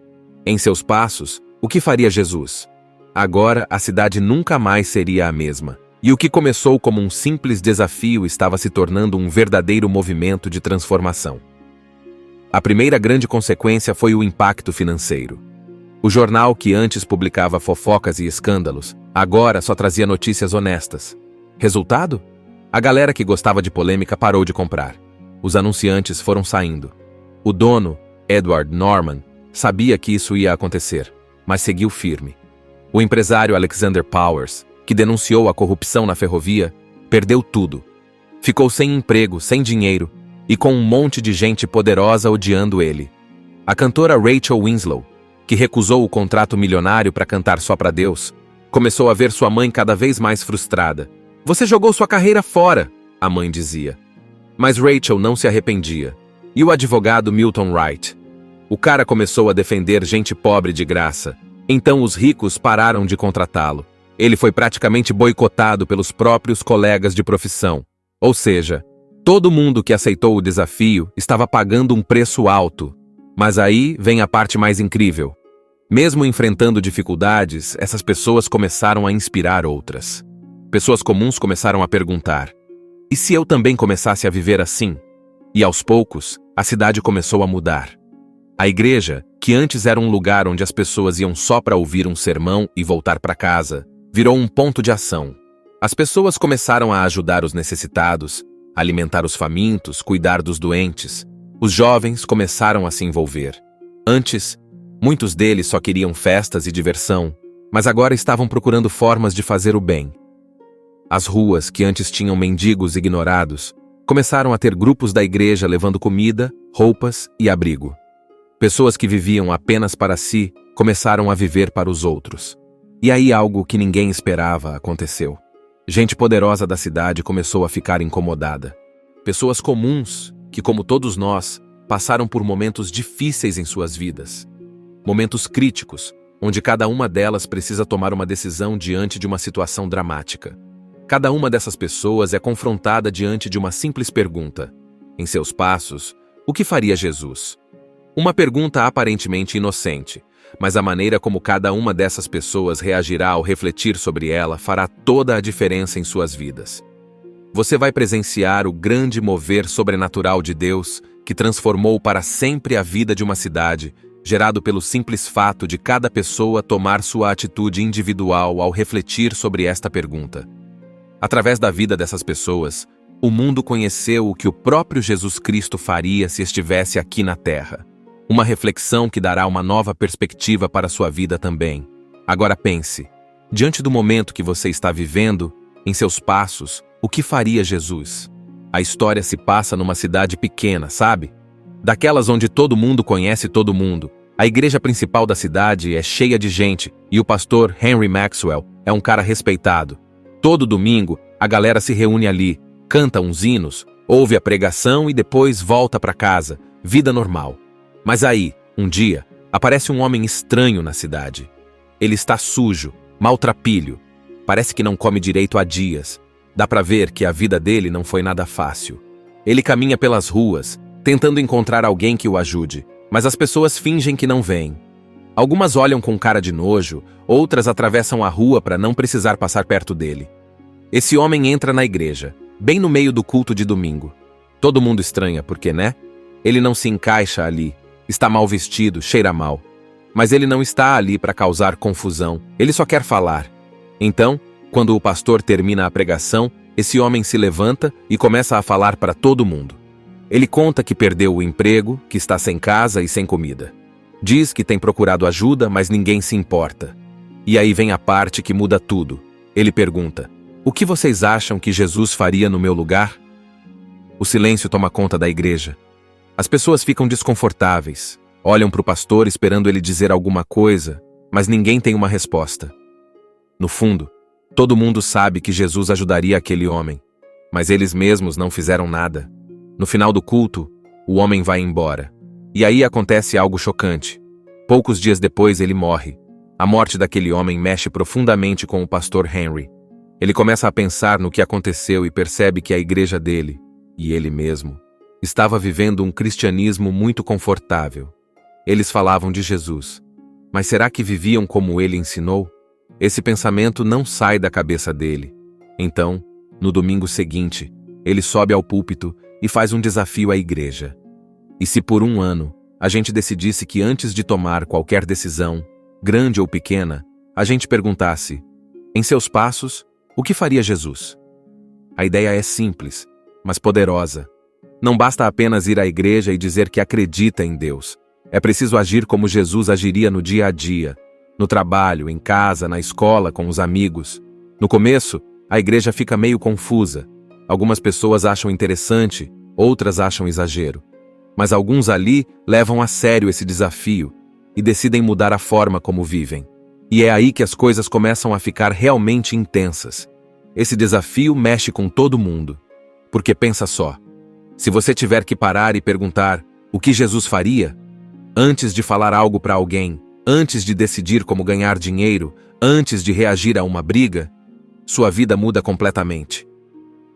Em seus passos, o que faria Jesus? Agora, a cidade nunca mais seria a mesma. E o que começou como um simples desafio estava se tornando um verdadeiro movimento de transformação. A primeira grande consequência foi o impacto financeiro. O jornal que antes publicava fofocas e escândalos, agora só trazia notícias honestas. Resultado? A galera que gostava de polêmica parou de comprar. Os anunciantes foram saindo. O dono, Edward Norman, sabia que isso ia acontecer, mas seguiu firme. O empresário Alexander Powers, que denunciou a corrupção na ferrovia, perdeu tudo. Ficou sem emprego, sem dinheiro e com um monte de gente poderosa odiando ele. A cantora Rachel Winslow, que recusou o contrato milionário para cantar só para Deus, começou a ver sua mãe cada vez mais frustrada. "Você jogou sua carreira fora", a mãe dizia. Mas Rachel não se arrependia. E o advogado Milton Wright? O cara começou a defender gente pobre de graça. Então os ricos pararam de contratá-lo. Ele foi praticamente boicotado pelos próprios colegas de profissão. Ou seja, todo mundo que aceitou o desafio estava pagando um preço alto. Mas aí vem a parte mais incrível. Mesmo enfrentando dificuldades, essas pessoas começaram a inspirar outras. Pessoas comuns começaram a perguntar: e se eu também começasse a viver assim? E aos poucos, a cidade começou a mudar. A igreja, que antes era um lugar onde as pessoas iam só para ouvir um sermão e voltar para casa, virou um ponto de ação. As pessoas começaram a ajudar os necessitados, alimentar os famintos, cuidar dos doentes. Os jovens começaram a se envolver. Antes, muitos deles só queriam festas e diversão, mas agora estavam procurando formas de fazer o bem. As ruas, que antes tinham mendigos ignorados, começaram a ter grupos da igreja levando comida, roupas e abrigo. Pessoas que viviam apenas para si começaram a viver para os outros. E aí algo que ninguém esperava aconteceu. Gente poderosa da cidade começou a ficar incomodada. Pessoas comuns, que como todos nós, passaram por momentos difíceis em suas vidas. Momentos críticos, onde cada uma delas precisa tomar uma decisão diante de uma situação dramática. Cada uma dessas pessoas é confrontada diante de uma simples pergunta. Em seus passos, o que faria Jesus? Uma pergunta aparentemente inocente, mas a maneira como cada uma dessas pessoas reagirá ao refletir sobre ela fará toda a diferença em suas vidas. Você vai presenciar o grande mover sobrenatural de Deus que transformou para sempre a vida de uma cidade, gerado pelo simples fato de cada pessoa tomar sua atitude individual ao refletir sobre esta pergunta. Através da vida dessas pessoas, o mundo conheceu o que o próprio Jesus Cristo faria se estivesse aqui na Terra. Uma reflexão que dará uma nova perspectiva para a sua vida também. Agora pense, diante do momento que você está vivendo, em seus passos, o que faria Jesus? A história se passa numa cidade pequena, sabe? Daquelas onde todo mundo conhece todo mundo. A igreja principal da cidade é cheia de gente e o pastor Henry Maxwell é um cara respeitado. Todo domingo, a galera se reúne ali, canta uns hinos, ouve a pregação e depois volta para casa, vida normal. Mas aí, um dia, aparece um homem estranho na cidade. Ele está sujo, maltrapilho, parece que não come direito há dias. Dá para ver que a vida dele não foi nada fácil. Ele caminha pelas ruas, tentando encontrar alguém que o ajude, mas as pessoas fingem que não veem. Algumas olham com cara de nojo, outras atravessam a rua para não precisar passar perto dele. Esse homem entra na igreja, bem no meio do culto de domingo. Todo mundo estranha, porque, né? Ele não se encaixa ali, está mal vestido, cheira mal. Mas ele não está ali para causar confusão, ele só quer falar. Então, quando o pastor termina a pregação, esse homem se levanta e começa a falar para todo mundo. Ele conta que perdeu o emprego, que está sem casa e sem comida. Diz que tem procurado ajuda, mas ninguém se importa. E aí vem a parte que muda tudo. Ele pergunta: o que vocês acham que Jesus faria no meu lugar? O silêncio toma conta da igreja. As pessoas ficam desconfortáveis, olham para o pastor esperando ele dizer alguma coisa, mas ninguém tem uma resposta. No fundo, todo mundo sabe que Jesus ajudaria aquele homem, mas eles mesmos não fizeram nada. No final do culto, o homem vai embora. E aí acontece algo chocante. Poucos dias depois ele morre. A morte daquele homem mexe profundamente com o pastor Henry. Ele começa a pensar no que aconteceu e percebe que a igreja dele, e ele mesmo, estava vivendo um cristianismo muito confortável. Eles falavam de Jesus, mas será que viviam como ele ensinou? Esse pensamento não sai da cabeça dele. Então, no domingo seguinte, ele sobe ao púlpito e faz um desafio à igreja. E se por um ano a gente decidisse que antes de tomar qualquer decisão, grande ou pequena, a gente perguntasse: em seus passos, o que faria Jesus? A ideia é simples, mas poderosa. Não basta apenas ir à igreja e dizer que acredita em Deus. É preciso agir como Jesus agiria no dia a dia, no trabalho, em casa, na escola, com os amigos. No começo, a igreja fica meio confusa. Algumas pessoas acham interessante, outras acham exagero. Mas alguns ali levam a sério esse desafio e decidem mudar a forma como vivem. E é aí que as coisas começam a ficar realmente intensas. Esse desafio mexe com todo mundo. Porque pensa só, se você tiver que parar e perguntar o que Jesus faria, antes de falar algo para alguém, antes de decidir como ganhar dinheiro, antes de reagir a uma briga, sua vida muda completamente.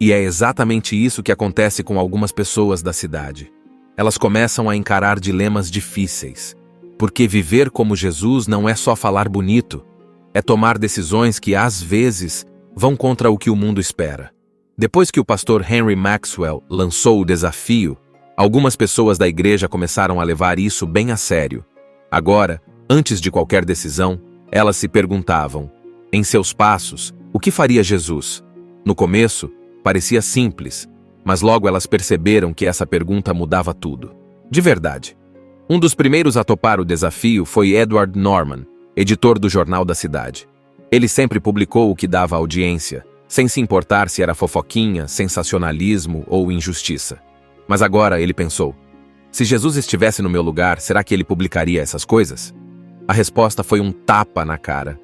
E é exatamente isso que acontece com algumas pessoas da cidade. Elas começam a encarar dilemas difíceis. Porque viver como Jesus não é só falar bonito, é tomar decisões que, às vezes, vão contra o que o mundo espera. Depois que o pastor Henry Maxwell lançou o desafio, algumas pessoas da igreja começaram a levar isso bem a sério. Agora, antes de qualquer decisão, elas se perguntavam: em seus passos, o que faria Jesus? No começo, parecia simples, mas logo elas perceberam que essa pergunta mudava tudo. De verdade. Um dos primeiros a topar o desafio foi Edward Norman, editor do jornal da cidade. Ele sempre publicou o que dava audiência, sem se importar se era fofoquinha, sensacionalismo ou injustiça. Mas agora ele pensou: se Jesus estivesse no meu lugar, será que ele publicaria essas coisas? A resposta foi um tapa na cara.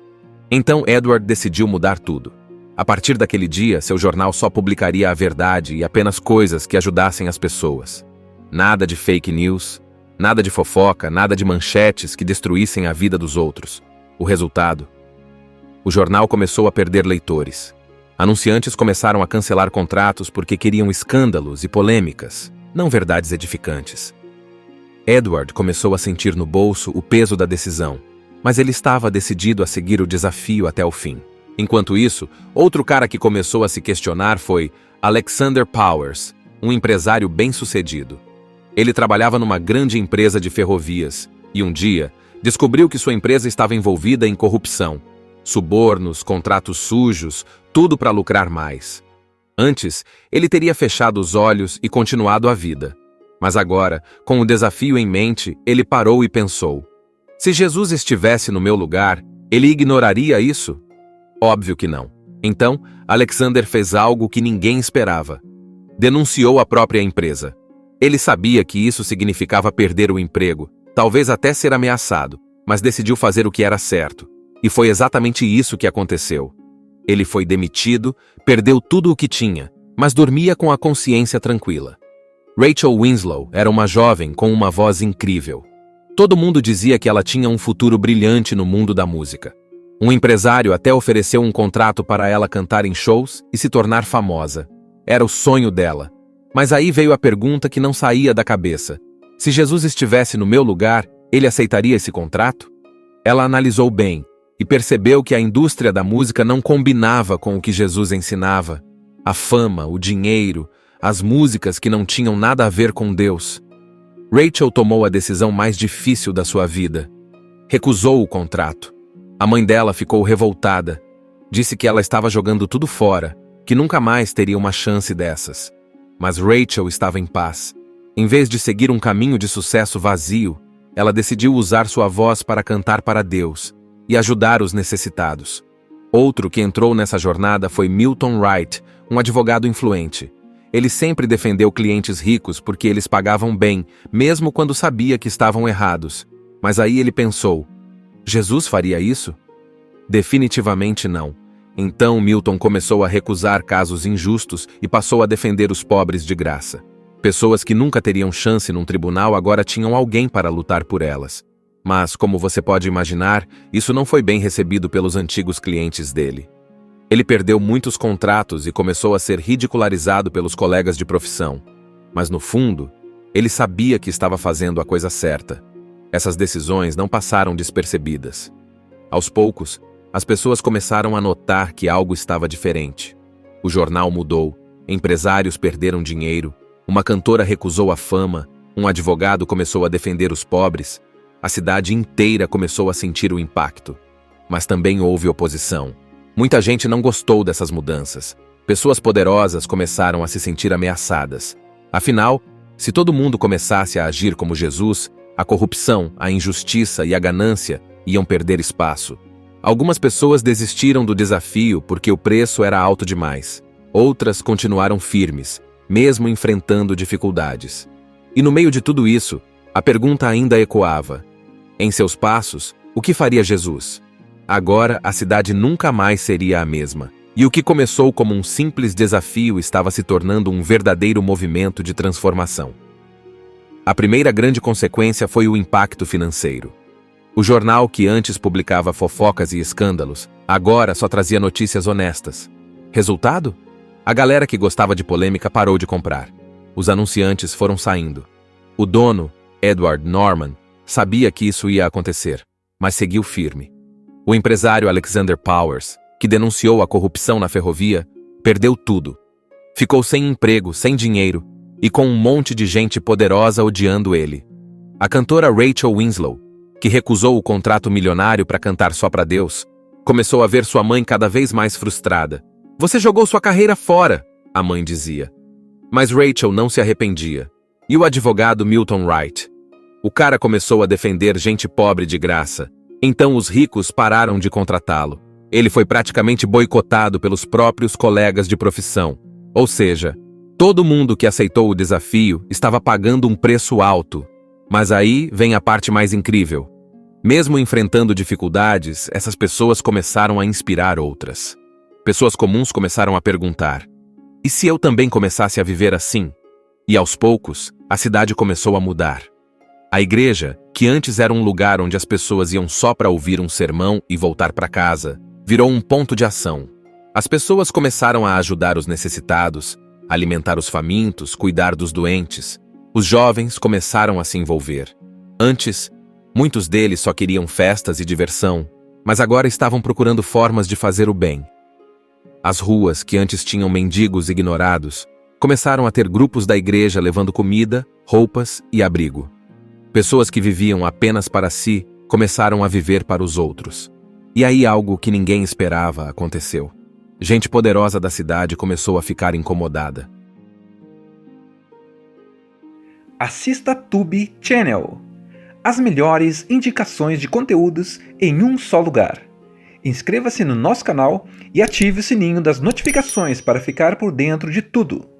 Então Edward decidiu mudar tudo. A partir daquele dia, seu jornal só publicaria a verdade e apenas coisas que ajudassem as pessoas. Nada de fake news, nada de fofoca, nada de manchetes que destruíssem a vida dos outros. O resultado? O jornal começou a perder leitores. Anunciantes começaram a cancelar contratos porque queriam escândalos e polêmicas, não verdades edificantes. Edward começou a sentir no bolso o peso da decisão, mas ele estava decidido a seguir o desafio até o fim. Enquanto isso, outro cara que começou a se questionar foi Alexander Powers, um empresário bem-sucedido. Ele trabalhava numa grande empresa de ferrovias e um dia descobriu que sua empresa estava envolvida em corrupção. Subornos, contratos sujos, tudo para lucrar mais. Antes, ele teria fechado os olhos e continuado a vida. Mas agora, com o desafio em mente, ele parou e pensou: se Jesus estivesse no meu lugar, ele ignoraria isso? Óbvio que não. Então, Alexander fez algo que ninguém esperava. Denunciou a própria empresa. Ele sabia que isso significava perder o emprego, talvez até ser ameaçado, mas decidiu fazer o que era certo. E foi exatamente isso que aconteceu. Ele foi demitido, perdeu tudo o que tinha, mas dormia com a consciência tranquila. Rachel Winslow era uma jovem com uma voz incrível. Todo mundo dizia que ela tinha um futuro brilhante no mundo da música. Um empresário até ofereceu um contrato para ela cantar em shows e se tornar famosa. Era o sonho dela. Mas aí veio a pergunta que não saía da cabeça. Se Jesus estivesse no meu lugar, ele aceitaria esse contrato? Ela analisou bem e percebeu que a indústria da música não combinava com o que Jesus ensinava. A fama, o dinheiro, as músicas que não tinham nada a ver com Deus. Rachel tomou a decisão mais difícil da sua vida. Recusou o contrato. A mãe dela ficou revoltada. Disse que ela estava jogando tudo fora, que nunca mais teria uma chance dessas. Mas Rachel estava em paz. Em vez de seguir um caminho de sucesso vazio, ela decidiu usar sua voz para cantar para Deus e ajudar os necessitados. Outro que entrou nessa jornada foi Milton Wright, um advogado influente. Ele sempre defendeu clientes ricos porque eles pagavam bem, mesmo quando sabia que estavam errados. Mas aí ele pensou: Jesus faria isso? Definitivamente não. Então Milton começou a recusar casos injustos e passou a defender os pobres de graça. Pessoas que nunca teriam chance num tribunal agora tinham alguém para lutar por elas. Mas, como você pode imaginar, isso não foi bem recebido pelos antigos clientes dele. Ele perdeu muitos contratos e começou a ser ridicularizado pelos colegas de profissão. Mas no fundo, ele sabia que estava fazendo a coisa certa. Essas decisões não passaram despercebidas. Aos poucos, as pessoas começaram a notar que algo estava diferente. O jornal mudou, empresários perderam dinheiro, uma cantora recusou a fama, um advogado começou a defender os pobres, a cidade inteira começou a sentir o impacto. Mas também houve oposição. Muita gente não gostou dessas mudanças. Pessoas poderosas começaram a se sentir ameaçadas. Afinal, se todo mundo começasse a agir como Jesus, a corrupção, a injustiça e a ganância iam perder espaço. Algumas pessoas desistiram do desafio porque o preço era alto demais. Outras continuaram firmes, mesmo enfrentando dificuldades. E no meio de tudo isso, a pergunta ainda ecoava: em seus passos, o que faria Jesus? Agora a cidade nunca mais seria a mesma. E o que começou como um simples desafio estava se tornando um verdadeiro movimento de transformação. A primeira grande consequência foi o impacto financeiro. O jornal que antes publicava fofocas e escândalos, agora só trazia notícias honestas. Resultado? A galera que gostava de polêmica parou de comprar. Os anunciantes foram saindo. O dono, Edward Norman, sabia que isso ia acontecer, mas seguiu firme. O empresário Alexander Powers, que denunciou a corrupção na ferrovia, perdeu tudo. Ficou sem emprego, sem dinheiro e com um monte de gente poderosa odiando ele. A cantora Rachel Winslow, que recusou o contrato milionário para cantar só para Deus, começou a ver sua mãe cada vez mais frustrada. "Você jogou sua carreira fora", a mãe dizia. Mas Rachel não se arrependia. E o advogado Milton Wright? O cara começou a defender gente pobre de graça. Então os ricos pararam de contratá-lo. Ele foi praticamente boicotado pelos próprios colegas de profissão. Ou seja, todo mundo que aceitou o desafio estava pagando um preço alto. Mas aí vem a parte mais incrível. Mesmo enfrentando dificuldades, essas pessoas começaram a inspirar outras. Pessoas comuns começaram a perguntar: e se eu também começasse a viver assim? E aos poucos, A cidade começou a mudar. A igreja, que antes era um lugar onde as pessoas iam só para ouvir um sermão e voltar para casa, virou um ponto de ação. As pessoas começaram a ajudar os necessitados, alimentar os famintos, cuidar dos doentes. Os jovens começaram a se envolver. Antes, muitos deles só queriam festas e diversão, mas agora estavam procurando formas de fazer o bem. As ruas, que antes tinham mendigos ignorados, começaram a ter grupos da igreja levando comida, roupas e abrigo. Pessoas que viviam apenas para si começaram a viver para os outros. E aí algo que ninguém esperava aconteceu. Gente poderosa da cidade começou a ficar incomodada. Assista Tube Channel. As melhores indicações de conteúdos em um só lugar. Inscreva-se no nosso canal e ative o sininho das notificações para ficar por dentro de tudo.